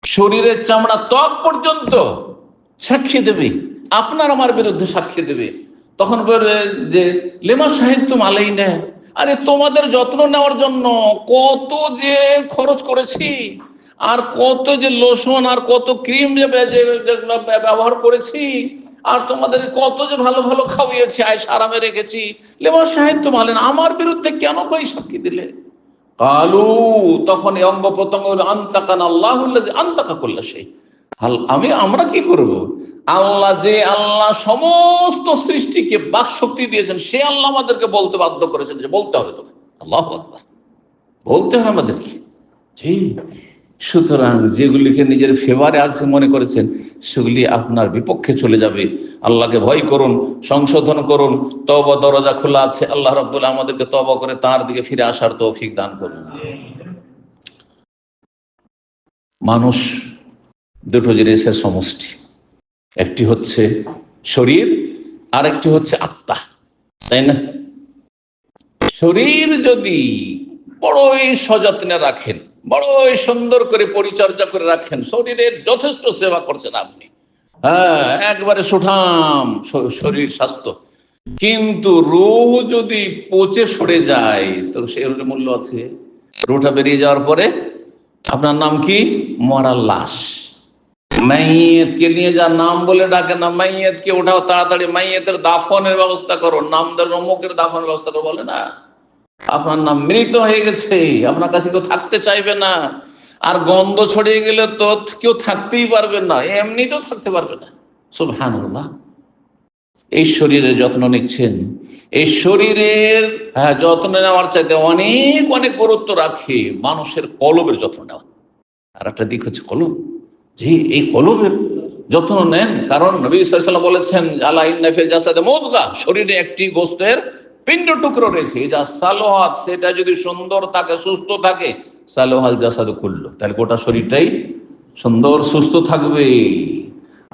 শরীরের চামড়া ত্বক পর্যন্ত সাক্ষী দেবে, আপনার আমার বিরুদ্ধে সাক্ষী দেবে। তখন বলবে যে লেমা সাহিত্যম আলাইনা, আরে তোমাদের যত্ন নেওয়ার জন্য কত যে খরচ করেছি, আর কত যে লোশন আর কত ক্রিম যে ব্যবহার করেছি, আর তোমাদের কত যে ভালো ভালো খাওয়িয়েছি, আয়েশা আরামে রেখেছি, লেমা সাহিত্য মালেন, আমার বিরুদ্ধে কেন কই সাক্ষী দিলে? কালু, তখন এই অঙ্গ প্রত্যঙ্গ আনতাকান আল্লাহুল্লাযী আনতাকা কুল্লা শাই, আমরা কি করব? আল্লাহ সমস্ত সৃষ্টিকে বাক শক্তি দিয়েছেন, সে আল্লাহ আমাদেরকে বলতে বাধ্য করেছেন যে বলতে হবে তোকে, আল্লাহু আকবার, বলতে হবে আমাদেরকে। জি, সুতরাং যেগুলিকে নিজের ফেভারে আছে মনে করেছেন সেগুলি আপনার বিপক্ষে চলে যাবে। আল্লাহকে ভয় করুন, সংশোধন করুন, তওবা দরজা খোলা আছে, আল্লাহ রাব্বুল আমাদেরকে তওবা করে তার দিকে ফিরে আসার তৌফিক দান করুন। মানুষ দুটো জিনিসের সমষ্টি, একটি হচ্ছে শরীর আর একটি হচ্ছে আত্মা, তাই না? শরীর যদি বড়ই সযত্নে রাখেন, বড়ই সুন্দর করে পরিচর্যা করে রাখেন, শরীরের যথেষ্ট সেবা করছেন আপনি, হ্যাঁ একবারে সুঠাম শরীর স্বাস্থ্য, কিন্তু রূহ যদি পচে সরে যায় তো সে মূল্য আছে? রূহটা বেরিয়ে যাওয়ার পরে আপনার নাম কি? মরার লাশ। মাইয়েতকে নিয়ে যা নাম বলে ডাকে না, মাইয়েতকে ওঠাও তাড়াতাড়ি, মাইয়েতের দাফনের ব্যবস্থা করো, নামদার অমুকের দাফনের ব্যবস্থা করো, বলে না? আপনার নাম মৃত হয়ে গেছে, আপনার কাছে কেউ থাকতে চাইবে না, আর গন্ধ ছড়িয়ে গেলে তো কেউ থাকতেই পারবে না, এমনিতেও থাকতে পারবে না। সুবহানাল্লাহ। এই শরীরের যত্ন নিচ্ছেন, এই শরীরের যত্ন নেওয়ার চাইতে অনেক অনেক গুরুত্ব রাখে মানুষের কলবের যত্ন নেওয়া। আর একটা দিক হচ্ছে কলব, যে এই কলবের যত্ন নেন, কারণ নবী সাল্লাল্লাহু আলাইহি ওয়াসাল্লাম বলেছেন আলা ইন্না ফিল জাসাদি মুদগা, শরীরে একটি গোশতের পিণ্ড টুকরো রয়েছে, যা সালোহাত, সেটা যদি সুন্দর থাকে, সুস্থ থাকে, সালোহাল জাসাদু কুল্লু, তাহলে গোটা শরীরটাই সুন্দর সুস্থ থাকবে।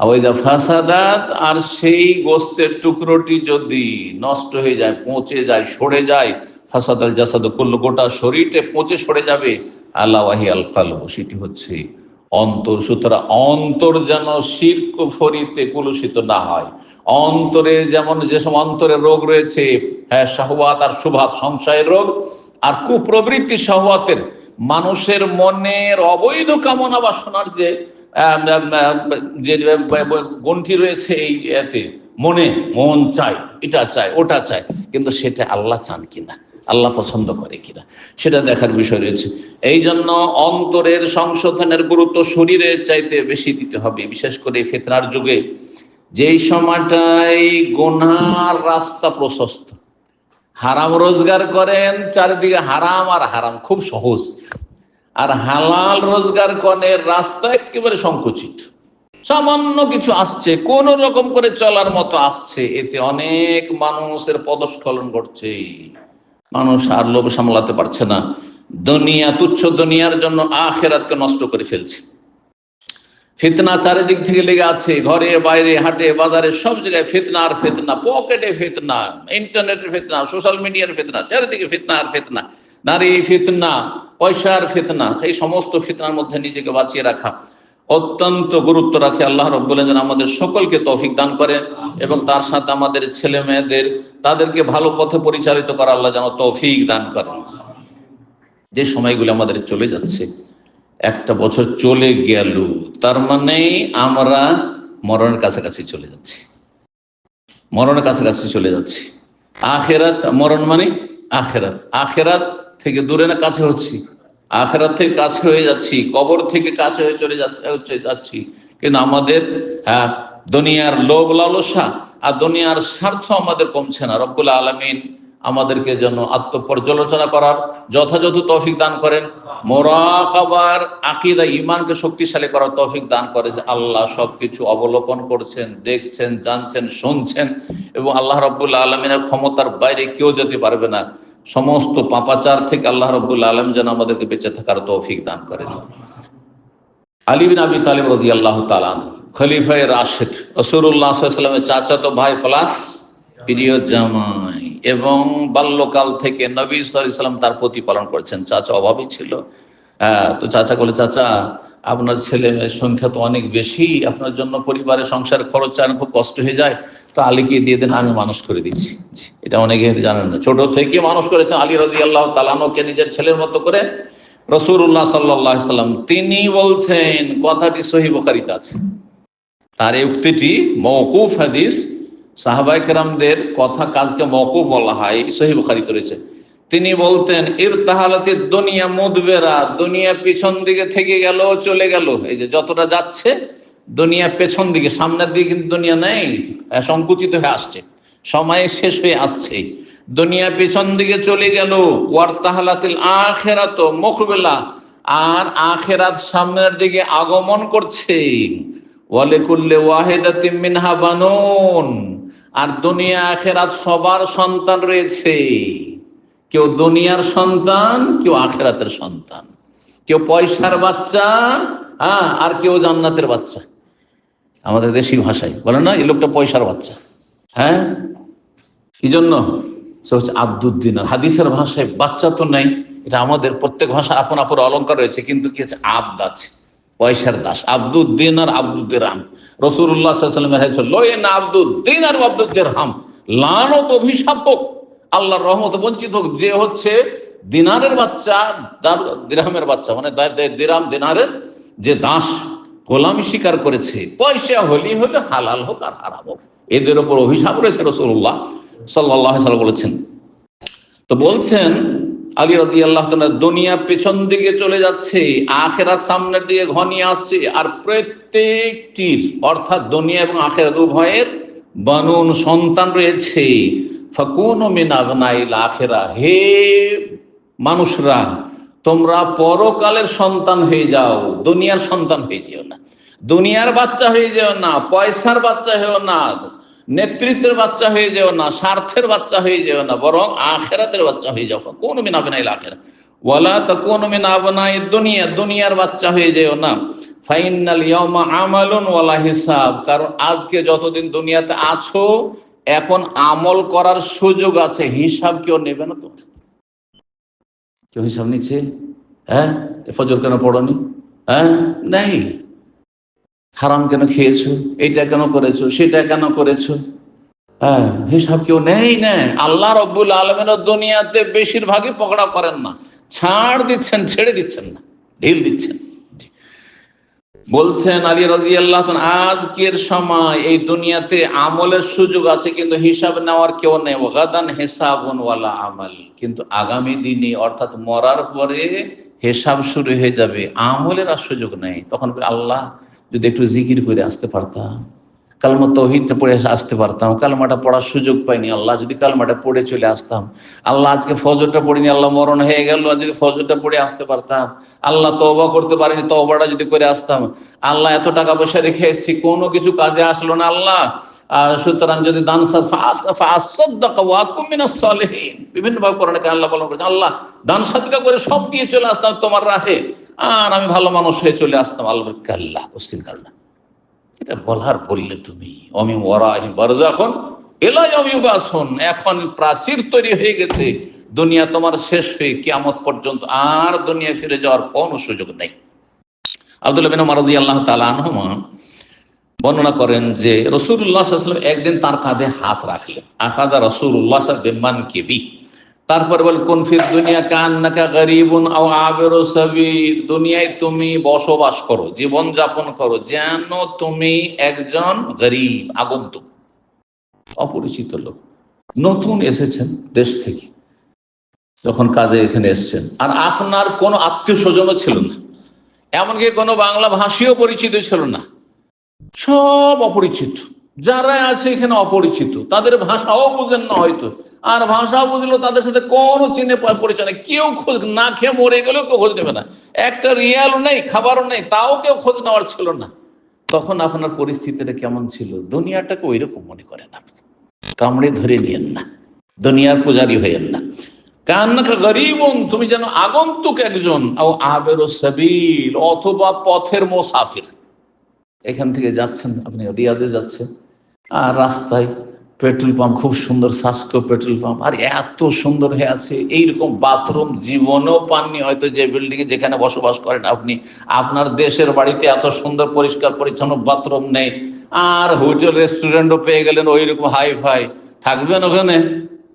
আওয়াইদা ফাসাদাত, আর সেই গোশতের টুকরোটি যদি নষ্ট হয়ে যায়, পচে যায়, সরে যায়, ফাসাদাল জাসাদু কুল্লু, গোটা শরীরটা পচে সরে যাবে। আলা ওয়াহিয়াল কলব, সেটি হচ্ছে অন্তর। সুতরাং অন্তর যেন শিরক কুফরিতে কলুষিত না হয়। অন্তরে যেমন যেসব অন্তরের রোগ রয়েছে, শাহওয়াত আর শুবহাত, সংশয়ের রোগ আর কুপ্রবৃত্তি শাহওয়াতের, মানুষের মনের অবৈধ কামনা বাসনার যে গণ্ঠি রয়েছে, এই এতে মন চায়, এটা চায়, ওটা চায়, কিন্তু সেটা আল্লাহ চান কিনা, আল্লাহ পছন্দ করে কিনা, সেটা দেখার বিষয় রয়েছে। এই জন্য অন্তরের সংশোধনের গুরুত্ব শরীরের চাইতে বেশি দিতে হবে, বিশেষ করে ফিতনার যুগে, যেই সময়টাই গুনার রাস্তা প্রশস্ত, হারাম রোজগার করেন, চারিদিকে হারাম আর হারাম, খুব সহজ, আর হালাল রোজগার করেন রাস্তা একেবারে সংকুচিত, সামান্য কিছু আসছে, কোন রকম করে চলার মতো আসছে, এতে অনেক মানুষের পদস্খলন ঘটছে। মানুষ আর লোভ সামলাতে পারছে না, দুনিয়া, তুচ্ছ দুনিয়ার জন্য আখিরাতকে নষ্ট করে ফেলছে। ফিতনা চারিদিক থেকে লেগে আছে, ঘরে বাইরে, হাটে বাজারে, সব জায়গায় ফিতনা আর ফিতনা, পকেটে ফিতনা, ইন্টারনেটের ফিতনা, সোশ্যাল মিডিয়ার ফিতনা, চারিদিকে ফিতনা আর ফিতনা, নারী ফিতনা, পয়সার ফিতনা। এই সমস্ত ফিতনার মধ্যে নিজেকে বাঁচিয়ে রাখা অত্যন্ত গুরুত্ব রাখে। আল্লাহ রাব্বুল আলামিন যেন আমাদের সকলকে তৌফিক দান করেন, এবং তার সাথে আমাদের ছেলে মেয়েদের, তাদেরকে ভালো পথে পরিচালিত করা আল্লাহ যেন তৌফিক দান করেন। যে সময়গুলো আমাদের চলে যাচ্ছে, একটা বছর চলে গেল, তার মানে আমরা মরণের কাছাকাছি চলে যাচ্ছি, মরণের কাছাকাছি চলে যাচ্ছি। আখেরাত, মরণ মানে আখেরাত, আখেরাত থেকে দূরে না কাছে হচ্ছি, আখেরাত থেকে কাছে হয়ে যাচ্ছি, কবর থেকে কাছে হয়ে চলে যাচ্ছি। কিন্তু আমাদের দুনিয়ার লোভ লালসা আর দুনিয়ার স্বার্থ আমাদের কমছে না। রব্বুল আলামিন আমাদেরকে যেন আত্মপর্যালোচনা করার যথাযথ তৌফিক দান করেন, মুরাকাবার আকীদা ঈমানকে শক্তিশালী করার তৌফিক দান করে, যে আল্লাহ সবকিছু অবলোকন করছেন, দেখছেন, জানছেন, শুনছেন, এবং আল্লাহ রাব্বুল আলামিনের ক্ষমতার বাইরে কেউ যেতে পারবে না। সমস্ত পাপাচার থেকে আল্লাহ রাব্বুল আলামিন যেন আমাদেরকে বেঁচে থাকার তৌফিক দান করেন। আলী বিন আবি তালিব রাদিয়াল্লাহু তাআলা আনহু, খলিফায়ে রাশিদ, রাসূলুল্লাহ সাল্লাল্লাহু আলাইহি ওয়াসাল্লামের চাচাতো ভাই প্লাস প্রিয় জামাই, এবং বাল্যকাল থেকে নবী সাল্লাল্লাহু আলাইহি ওয়াসাল্লাম তার প্রতিপালন করেছেন। চাচা অভাবী ছিল, তো চাচা বলে, চাচা আপনার ছেলে মেয়ের সংখ্যা তো অনেক বেশি, আপনার জন্য পরিবারের সংসার খরচ চালানো খুব কষ্ট হয়ে যায়, তো আলীকে দিয়ে দেন, আমি মানুষ করে দিচ্ছি। এটা অনেকে জানেন না, ছোট থেকে মানুষ করেছেন আলী রাদিয়াল্লাহু তাআলা আনহুকে নিজের ছেলের মতো করে। রাসূলুল্লাহ সাল্লাল্লাহু আলাইহি ওয়াসাল্লাম তিনি বলছেন, কথাটি সহিহ বুখারীতে আছে, তার এই উক্তিটি মওকুফ হাদিস, সাহাবায়ে কেরামদের কথা কাজকে মওকুফ বলা হয়, সহিহ বুখারীতে রয়েছে। তিনি বলতেন, ইরতাহালাতিদ দুনিয়া মুদবিরা, দুনিয়া পিছন দিকে থেকে গেল, চলে গেল। এই যে যতটা যাচ্ছে দুনিয়া পেছন দিকে, সামনের দিকে কিন্তু দুনিয়া নেই, সংকুচিত হয়ে আসছে, সময় শেষ হয়ে আসছে, দুনিয়া পেছন দিকে চলে গেল। ওয়ারতাহালাতিল আখিরাত মুকবিলা, আর আখিরাত সামনের দিকে আগমন করছে। ওয়ালিকুল্লি ওয়াহিদাতিন মিনহা বানুন, আর দুনিয়া আখিরাত সবার সন্তান রয়েছে। কেউ দুনিয়ার সন্তান, কেউ আখিরাতের সন্তান, কেউ পয়সার বাচ্চা, আর কেউ জান্নাতের বাচ্চা। আমাদের দেশি ভাষায় বলে না, এই লোকটা পয়সার বাচ্চা। কি জন্য? সে হচ্ছে আব্দুদ্দিনার। হাদিসের ভাষায় বাচ্চা তো নেই, এটা আমাদের প্রত্যেক ভাষা আপন আপন অলঙ্কার রয়েছে, কিন্তু কি আছে, আব্দ আছে, পয়সার দাস। আব্দুদ্দিনার, আব্দুদ্দিরহাম। রাসূলুল্লাহ সাল্লাল্লাহু আলাইহি ওয়াসাল্লাম বলেছেন, লয়েন আব্দুদ্দিনার ওয়া আব্দুদ্দিরহাম, লানত, অভিশাপ হোক, আল্লাহর রহমত বঞ্চিত হোক, যে হচ্ছে দিনারের বাচ্চা, দিরহামের বাচ্চা, মানে দিরহাম দিনারের যে দাস, গোলামি স্বীকার করেছে। পয়সা হলি হলে হালাল হোক আর হারাম হোক, এদের উপর অভিশাপ রয়েছে। রাসূলুল্লাহ সাল্লাল্লাহু আলাইহি ওয়াসাল্লাম বলেছেন। তো বলছেন আলী রাদিয়াল্লাহু তাআলা, দুনিয়া পেছন দিকে চলে যাচ্ছে, আখিরাত সামনের দিকে ঘনিয়ে আসছে, আর প্রত্যেকটির, অর্থাৎ দুনিয়া এবং আখিরাত উভয়ের বানুন, সন্তান রয়েছে। ফাকুনু মিন আবনাইল আখিরা, হে মানুষরা, তোমরা পরকালের সন্তান হয়ে যাও, দুনিয়ার সন্তান হয়ে যেও না, দুনিয়ার বাচ্চা হয়ে যেও না, পয়সার বাচ্চা হয়েও না, নেতৃত্বের বাচ্চা হয়ে যেও না, স্বার্থের বাচ্চা হয়ে যেও না, বরং আখিরাতের বাচ্চা হয়ে যাও। ফাকুনু মিন আবনাইল আখিরা ওয়ালা তাকুনু মিন আবনাইদ দুনিয়া, দুনিয়ার বাচ্চা হয়ে যেও না। ফাইনাল ইয়াউমা আমালুন ওয়ালা হিসাব, কারণ আজকে যতদিন দুনিয়াতে আছো, এখন আমল করার সুযোগ আছে, হিসাব কেউ নেবে না। তোমার কেউ হিসাব নিচ্ছে? ফজর কেন পড়নি? নেই। হারাম কেন খেয়েছো, এইটা কেন করেছো, সেটা কেন করেছো, হিসাব কেউ নেই। আল্লাহ রাব্বুল আলামিন দুনিয়াতে বেশিরভাগই পকড়া করেন না, ছাড় দিচ্ছেন, ছেড়ে দিচ্ছেন না, ঢিল দিচ্ছেন। বলছেন আলী রাদিয়াল্লাহু তাআলা, আজকের সময় এই দুনিয়াতে আমলের সুযোগ আছে, কিন্তু হিসাব নেওয়ার কেউ নেই। গাদান হিসাবুন ওয়ালা আমাল, কিন্তু আগামী দিনে, অর্থাৎ মরার পরে হিসাব শুরু হয়ে যাবে, আমলের আর সুযোগ নেই। তখন আল্লাহ, যদি একটু জিকির করে আসতে পারতাম, কালমা তাওহীদটা পড়ে আসতে পারতাম, কালমাটা পড়ার সুযোগ পাইনি, আল্লাহ যদি কালমাটা পড়ে চলে আসতাম। আল্লাহ আজকে ফজরটা পড়িনি, আল্লাহ মরণ হয়ে গেল, যদি ফজরটা পড়ে আসতে পারতাম। আল্লাহ তওবা করতে পারিনি, তওবাটা যদি করে আসতাম। আল্লাহ এত টাকা পয়সা রেখে এসেছি, কোনো কিছু কাজে আসলো না আল্লাহ, সুতরাং যদি দান ফাসাদদাকা ওয়া আকুম মিনাস সালিহিন, বিভিন্ন ভাবে কোরআনে আল্লাহ বলেন, আল্লাহ দান সাদকা করে সব দিয়ে চলে আসতাম তোমার রাহে, আর আমি ভালো মানুষ হয়ে চলে আসতাম। আল্লাহ কাল্লা, কোশ্চিন কাল্লা, এটা বলার বললে তুমি অমি ওয়ারাহিম বারযাখুন ইলা ইয়াউমি ইউবাসুন, এখন প্রাচীর তৈরি হয়ে গেছে, দুনিয়া তোমার শেষ হয়ে কিয়ামত পর্যন্ত আর দুনিয়া ফিরে যাওয়ার কোনো সুযোগ নেই। আব্দুল্লাহ বিন ওমর রাদিয়াল্লাহু তাআলা আনহুমা বর্ণনা করেন যে রাসূলুল্লাহ সাল্লাল্লাহু আলাইহি ওয়াসাল্লাম একদিন তার কাঁধে হাত রাখলেন। আখাযা রাসূলুল্লাহ সাল্লাল্লাহু আলাইহি ওয়াসাল্লাম বিমানকিবি, তারপরে বল কুন ফিদ দুনিয়া কান্নাকা গরিবুন আও আবিরু সাবিল, দুনিয়ায় তুমি বসবাস করো, জীবন যাপন করো যেন তুমি একজন গরিব, আগন্তুক, অপরিচিত লোক, নতুন এসেছেন দেশ থেকে, যখন কাজে এখানে এসেছেন, আর আপনার কোনো আত্মীয় স্বজনও ছিল না, এমনকি কোনো বাংলা ভাষীও পরিচিত ছিল না, সব অপরিচিত, যারা আছে এখানে অপরিচিত, তাদের ভাষাও বুঝেন না হয়তো, আর ভাষা বুঝলেও তাদের সাথে কোনো চিনে পরিচয় নেই, কেউ খোঁজ, না খেয়ে মরে গেলেও কেউ খোঁজ নেবে না, একটা রিয়ালও নেই, খাবারও নেই, তাও কেউ খোঁজ নেওয়ার ছিল না। তখন আপনার পরিস্থিতিটা কেমন ছিল? দুনিয়াটাকে ওই রকম মনে করেন, আপনি কামড়ে ধরে নিয়েন না, দুনিয়ার পূজারী হইয়েন না। কান্নাকা গরিবুন, তুমি যেন আগন্তুক একজন, আও আবিরু সাবিল, অথবা পথের মুসাফির, এখান থেকে যাচ্ছেন আপনি রিয়াদে যাচ্ছেন, আর রাস্তায় পেট্রোল পাম্প, খুব সুন্দর সাস্কো পেট্রোল পাম্প, আর এত সুন্দর হয়ে আছে, এইরকম বাথরুম জীবনেও পাননি হয়তো, যে বিল্ডিং এ যেখানে বসবাস করেন আপনি, আপনার দেশের বাড়িতে এত সুন্দর পরিষ্কার পরিচ্ছন্ন বাথরুম নেই, আর হোটেল রেস্টুরেন্টও পেয়ে গেলেন ওই রকম হাই ফাই, থাকবেন ওখানে?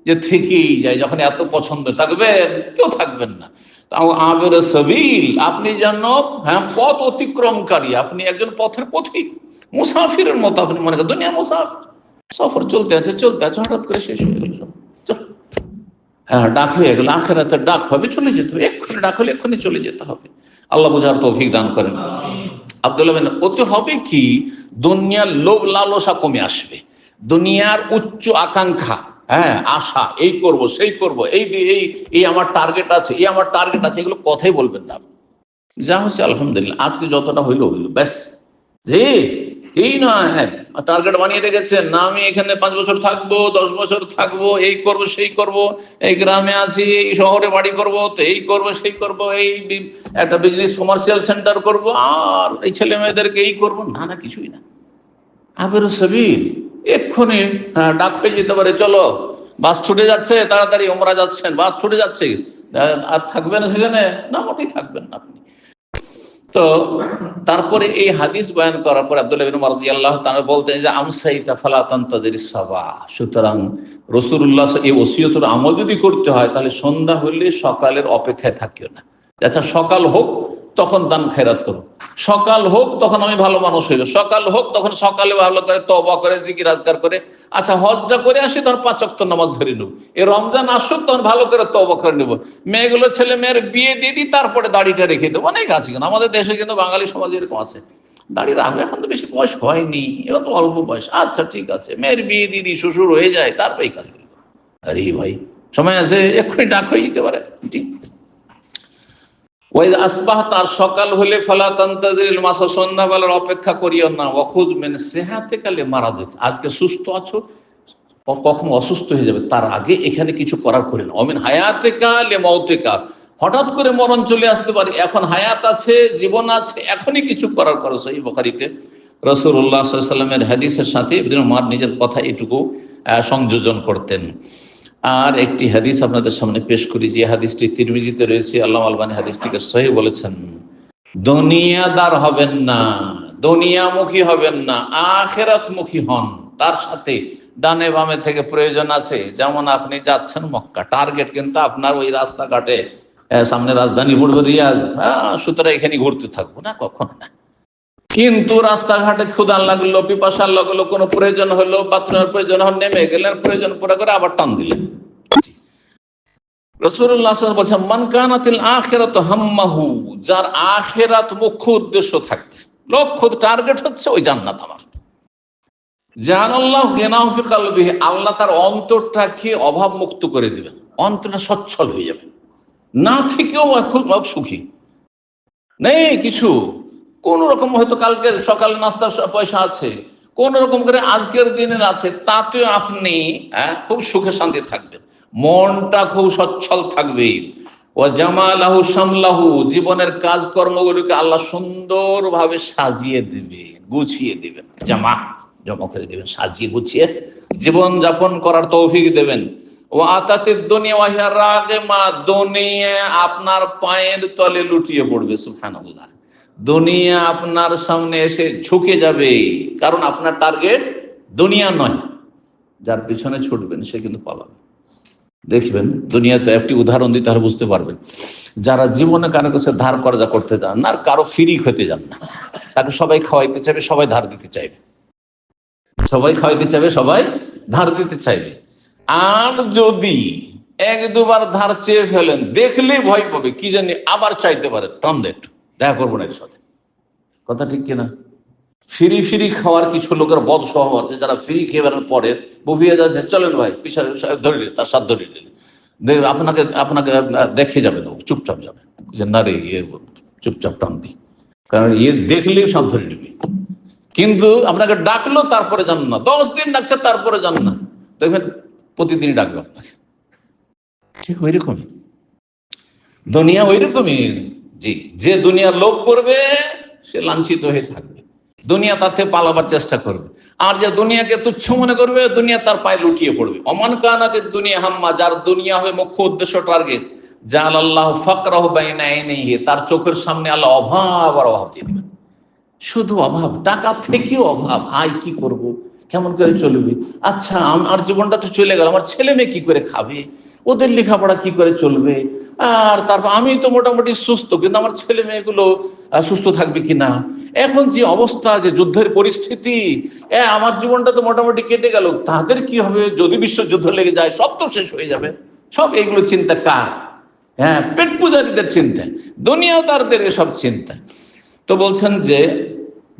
যে থেকেই যায়, যখন এত পছন্দ, থাকবেন? কেউ থাকবেন না। তাও আবিরু সাবিল, আপনি যেন পথ অতিক্রমকারী, আপনি একজন পথের পথিক, মুসাফিরের মতো আপনি মনে করেন, দুনিয়া মুসাফির, সফর চলতে আছে চলতে আছে, হঠাৎ করে শেষ হয়ে গেল সব, হ্যাঁ ডাক হয়ে গেল, আখিরাতের ডাক হবে, চলে যেতে হবে, এক্ষুনি ডাক হলে এক্ষুনি চলে যেতে হবে। আল্লাহ বুঝার তৌফিক দান করেন। আব্দুল্লাহ বিন, ওতে হবে কি, দুনিয়ার লোভ লালসা কমে আসবে, দুনিয়ার উচ্চ আকাঙ্ক্ষা, আশা, এই করব সেই করব, এই আমার টার্গেট আছে, এই আমার টার্গেট আছে, এগুলো কথাই বলবেন না। যা হচ্ছে আলহামদুলিল্লাহ, আজকে যতটা হইলো হইলো, ব্যাস। যে এই নয়, টার্গেট বানিয়ে রেখেছেন না, আমি এখানে 5 বছর থাকবো, 10 বছর থাকবো, এই করব সেই করব, এই গ্রামে আছি, এই শহরে বাড়ি করব, তো এই করব সেই করব, এই একটা বিজনেস কমার্শিয়াল সেন্টার করব, আর এই ছেলে মেয়েদেরকে এই করব, না না, কিছুই না। আবিরু সাবিল, এক্ষুনি ডাক পেয়ে যেতে পারে, চলো বাস ছুটে যাচ্ছে, তাড়াতাড়ি ওমরা যাচ্ছেন, বাস ছুটে যাচ্ছে, আর থাকবেন সেখানে? না, মোটেই থাকবেন না আপনি। তো তারপরে এই হাদিস বয়ান করার পর আব্দুল্লাহ ইবনে উমর রাদিয়াল্লাহু তাআলা বলতেন যে আমসাইতা ফালা তানতাজিরিস সাবাহ, সুতরাং রাসূলুল্লাহ এই ওসিয়তের আমল যদি করতে হয়, তাহলে সন্ধ্যা হলে সকালের অপেক্ষায় থাকিও না। আচ্ছা, সকাল হোক তখন দান খায়রাত করো, সকাল হোক তখন আমি ভালো মানুষ হইব, সকাল হোক তখন সকালে ভালো করে তওবা করে জিকির আজকার করে, আচ্ছা হজটা করে আসি, তখন 5 ওয়াক্ত নামাজ ধরে নেব, এই রমজান আসুক তখন ভালো করে তওবা করে নেব, মেয়েগুলো ছেলে মেয়ের বিয়ে দিয়ে দিই, তারপরে দাড়িটা রেখে দেবো। অনেক আছে কিন্তু আমাদের দেশে, কিন্তু বাঙালি সমাজে এরকম আছে, দাড়ি রাখবে, এখন তো বেশি বয়স হয়নি, এরা তো অল্প বয়স, আচ্ছা ঠিক আছে, মেয়ের বিয়ে দিয়ে দিই, শ্বশুর হয়ে যায়, তারপরে এই কাজগুলো। আরে ভাই, সময় আছে, এক্ষুনি ডাক হয়ে যেতে পারে। ঠিক ওই আসবাহ, তার সকাল হলে ফালা তানতাজিরিল মাসা, সন্ধ্যাবেলার অপেক্ষা করিও না, ওয়াখুজ মিন সিহাতিকা লিমারাদিক, আজকে সুস্থ আছো, কখন অসুস্থ হয়ে যাবে তার আগে এখানে কিছু করার করে না, অমিন হায়াতিকা লিমাউতিকা, হঠাৎ করে মরণ চলে আসতে পারে, এখন হায়াত আছে, জীবন আছে, এখনই কিছু করার করো। সহিহ বুখারীতে রাসূলুল্লাহ সাল্লাল্লাহু আলাইহি ওয়াসাল্লামের হাদিসের সাথে ইবনে উমর নিজের কথা এটুকু সংযোজন করতেন। আর একটি হাদিস আপনাদের সামনে পেশ করি, যে হাদিসটি তিরমিজিতে রয়েছে, আল্লামা আলবানী হাদিসটিকে সহিহ বলেছেন। দুনিয়াদার হবেন না, দুনিয়ামুখী হবেন না, আখিরাতমুখী হন। তার সাথে ডানে বামে থেকে প্রয়োজন আছে, যেমন আপনি যাচ্ছেন মক্কা, টার্গেট কিন্তু আপনার ওই রাস্তাঘাটে, সামনে রাজধানী পড়বে রিয়াদ, সুতরাং এখানে ঘুরতে থাকবো না, কখনো না। কিন্তু রাস্তাঘাটে ক্ষুধা লাগলো, পিপাসা লাগলো, কোনো প্রয়োজন হলো, বাথরুমের প্রয়োজন হল, নেমে গেলেন, প্রয়োজন পুরো করে আবার টান দিলেন। রাসূলুল্লাহ সাল্লাল্লাহু আলাইহি ওয়াসাল্লাম বলেছেন, মান কানাতিল আখিরাতু হাম্মাহু, যার আখিরাত মুখ্য উদ্দেশ্য থাকবে, লক্ষ্য টার্গেট হচ্ছে ওই জান্নাত আমার, জানাল্লাহু গিনাহু ফি কলবিহি, আল্লাহ তার অন্তরটাকে অভাব মুক্ত করে দিবেন, অন্তরটা সচ্ছল হয়ে যাবে, না থেকেও খুব সুখী, নেই কিছু, কোন রকম হয়তো কালকে সকালে নাস্তার পয়সা আছে, কোন রকম করে আজকের দিনের আছে, তাতেও আপনি খুব সুখে শান্তি থাকবেন, মনটা খুব সচ্ছল থাকবে। ও জামালাহু সামলাহু, জীবনের কাজকর্মগুলোকে আল্লাহ সুন্দরভাবে সাজিয়ে দিবেন, গুছিয়ে দিবেন, জমা করে দিবেন, সাজিয়ে গুছিয়ে জীবন যাপন করার তৌফিক দেবেন। ও আতাতিদ দুনিয়া ওয়া হিয়া রাগিমা, দুনিয়া আপনার পায়ের তলে লুটিয়ে পড়বে, সুবহানাল্লাহ, দুনিয়া আপনার সামনে এসে ঝুঁকে যাবে, কারণ আপনার টার্গেট দুনিয়া নয়, যার পিছনে ছুটবেন সে কিন্তু পালাবে। দেখবেন দুনিয়াতে একটি উদাহরণ দিতে হলে বুঝতে পারবেন, যারা জীবনে কারো কাছে ধার কর্জা করতে যান না আর কারো ফ্রি খেতে যান না, তাকে সবাই খাওয়াইতে চাইবে, সবাই ধার দিতে চাইবে, সবাই খাওয়াইতে চাইবে, সবাই ধার দিতে চাইবে। আর যদি এক দুবার ধার চেয়ে ফেলেন, দেখলেই ভয় পাবে, কি জানি আবার চাইতে পারে, টান দে একটু, দেখা করবো না এর সাথে। কথা ঠিক কিনা? ফ্রি ফ্রি খাওয়ার কিছু লোকের বদ স্বভাব আছে, যারা ফ্রি খেয়ে বেড়ার পরে বুফিয়ে যাচ্ছে, চলেন ভাই পিছনে ধরে তার সাথ ধরে নিলেন, আপনাকে আপনাকে দেখে যাবে না, চুপচাপ যাবে, যে না রে ইয়ে চুপচাপ টান দি, কারণ ইয়ে দেখলেই সব ধরে নিবি। কিন্তু আপনাকে ডাকলো তারপরে যান না, 10 দিন ডাকছে তারপরে যান না, দেখবেন প্রতিদিনই ডাকবে আপনাকে। ঠিক ওইরকমই দুনিয়া, ওইরকমই। জি, যে দুনিয়ার লোভ করবে সে লাঞ্ছিত হয়ে থাকবে, দুনিয়া তার থেকে পালাবার চেষ্টা করবে। আর যে দুনিয়াকে তুচ্ছ মনে করবে, দুনিয়া তার পায়ে লুটিয়ে পড়বে। অমান কানাতের দুনিয়া হাম্মা, যার দুনিয়া হবে মুখ্য উদ্দেশ্য, টার্গেট, জাল আল্লাহ ফাকরাহু বাইনা আইনাইহি, তার চোখের সামনে আল্লাহ অভাব আর অভাব দিয়ে দিবেন, শুধু অভাব, টাকা থেকেও অভাব। আয় কি করব, কেমন করে চলবে, আচ্ছা আমার জীবনটা তো চলে গেল, আমার ছেলে মেয়ে কি করে খাবে, ওদের লেখাপড়া কি করে চলবে, আর তারপর আমি তো মোটামুটি সুস্থ, কিন্তু আমার ছেলে মেয়েগুলো সুস্থ থাকবে কিনা, এখন যে অবস্থা, যে যুদ্ধের পরিস্থিতি, আমার জীবনটা তো মোটামুটি কেটে গেল, তাদের কি হবে, যদি বিশ্বযুদ্ধ লেগে যায় সব তো শেষ হয়ে যাবে। সব এইগুলো চিন্তা কার? হ্যাঁ, পেট পূজারীদের চিন্তা, দুনিয়াদারদের এসব চিন্তা। তো বলছেন যে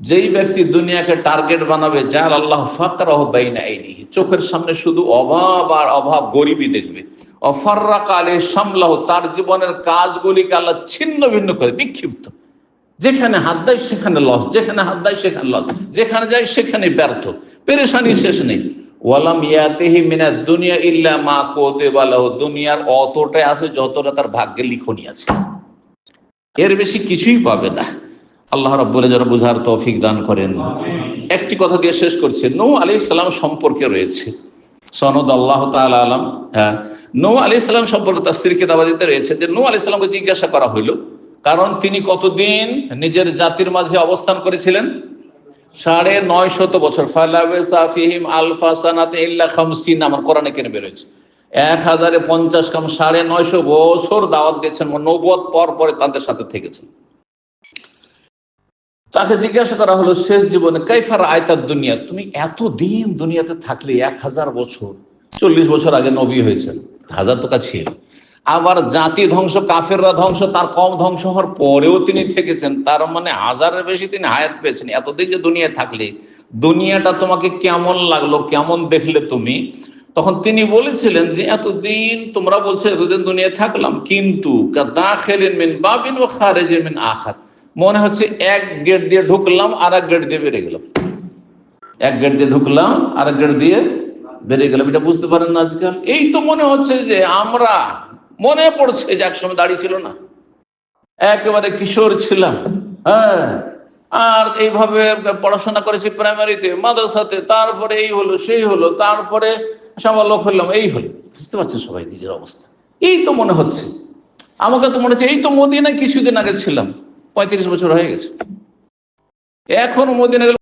যেই ব্যক্তি দুনিয়াকে টার্গেট বানাবে, যার আল্লাহ ফাকরাহু বাইনা আইনিহি, চোখের সামনে শুধু অভাব আর অভাব, গরিবই দেখবে, অফাররাকা আলাইহি শামলাহু, তার জীবনের কাজগুলিকে আল্লাহ ছিন্ন ভিন্ন করে, বিক্ষিপ্ত, যেখানে হাত দেয় সেখানে লস, যেখানে হাত দেয় সেখানে লস, যেখানে যায় সেখানে ব্যর্থ, পেরেশানি শেষ নেই। ওয়ালাম ইয়াতিহি মিনাদ দুনিয়া ইল্লা মা কুতিবা লাহু, দুনিয়ার অতটাই আছে যতটা তার ভাগ্যে লিখনি আছে, এর বেশি কিছুই পাবে না। আল্লাহ রাব্বুল যারা বুঝার তৌফিক দান করেন। একটি কথা দিয়ে শেষ করছে, নূহ আলাইহিস সালাম সম্পর্কে রয়েছে সনদ, আল্লাহ তাআলা আলাম। হ্যাঁ, নূহ আলাইহিস সালাম সম্পর্কে তাফসীর কিতাবাদিতে রয়েছে যে নূহ আলাইহিস সালামকে জিজ্ঞাসা করা হইল, কারণ তিনি কতদিন নিজের জাতির মাঝে অবস্থান করেছিলেন? 950 বছর। ফালাবিসা ফিহিম আলফা সানাতিন ইল্লা 50, আমার কোরআনে কেন বেরোচ্ছে 1050 কাম, 950 বছর দাওয়াত দিয়েছেন, নবুয়ত পর পরে তাদের সাথে থেকেছেন। তাকে জিজ্ঞাসা করা হলো শেষ জীবনে, কাইফা রাআইতাদ দুনিয়া, তুমি এতদিন দুনিয়াতে থাকলে, 1000 বছর, 40 বছর আগে নবী হয়েছেন, 1000 তো ছিল, আবার জাতি ধ্বংস, কাফেররা ধ্বংস, তার কম ধ্বংস হওয়ার পরেও তিনি থেকেছেন, তার মানে 1000-এর বেশি তিনি হায়াত পেয়েছেন। এতদিন যে দুনিয়ায় থাকলে, দুনিয়াটা তোমাকে কেমন লাগলো, কেমন দেখলে তুমি? তখন তিনি বলেছিলেন যে এতদিন তোমরা বলছো এতদিন দুনিয়ায় থাকলাম, কিন্তু দাখিলিন মিন বাবিন ওয়া খারিজিন মিন আখার, মনে হচ্ছে এক গেট দিয়ে ঢুকলাম আর এক গেট দিয়ে বেরিয়ে গেলাম, এক গেট দিয়ে ঢুকলাম আর এক গেট দিয়ে বেরিয়ে গেলাম। এটা বুঝতে পারেন না আজকাল? এই তো মনে হচ্ছে যে আমরা, মনে পড়ছে যে একসময় দাড়ি ছিল না, একেবারে কিশোর ছিলাম, হ্যাঁ, আর এইভাবে পড়াশোনা করেছি প্রাইমারিতে, মাদ্রাসাতে, তারপরে এই হলো সেই হলো, তারপরে সবার লোক হলাম, এই হলো। বুঝতে পারছেন সবাই নিজের অবস্থা? এই তো মনে হচ্ছে, আমাকে তো মনে হচ্ছে এই তো মদিনায় কিছুদিন আগে ছিলাম, 35 বছর হয়ে গেছে, এখনো মদিনা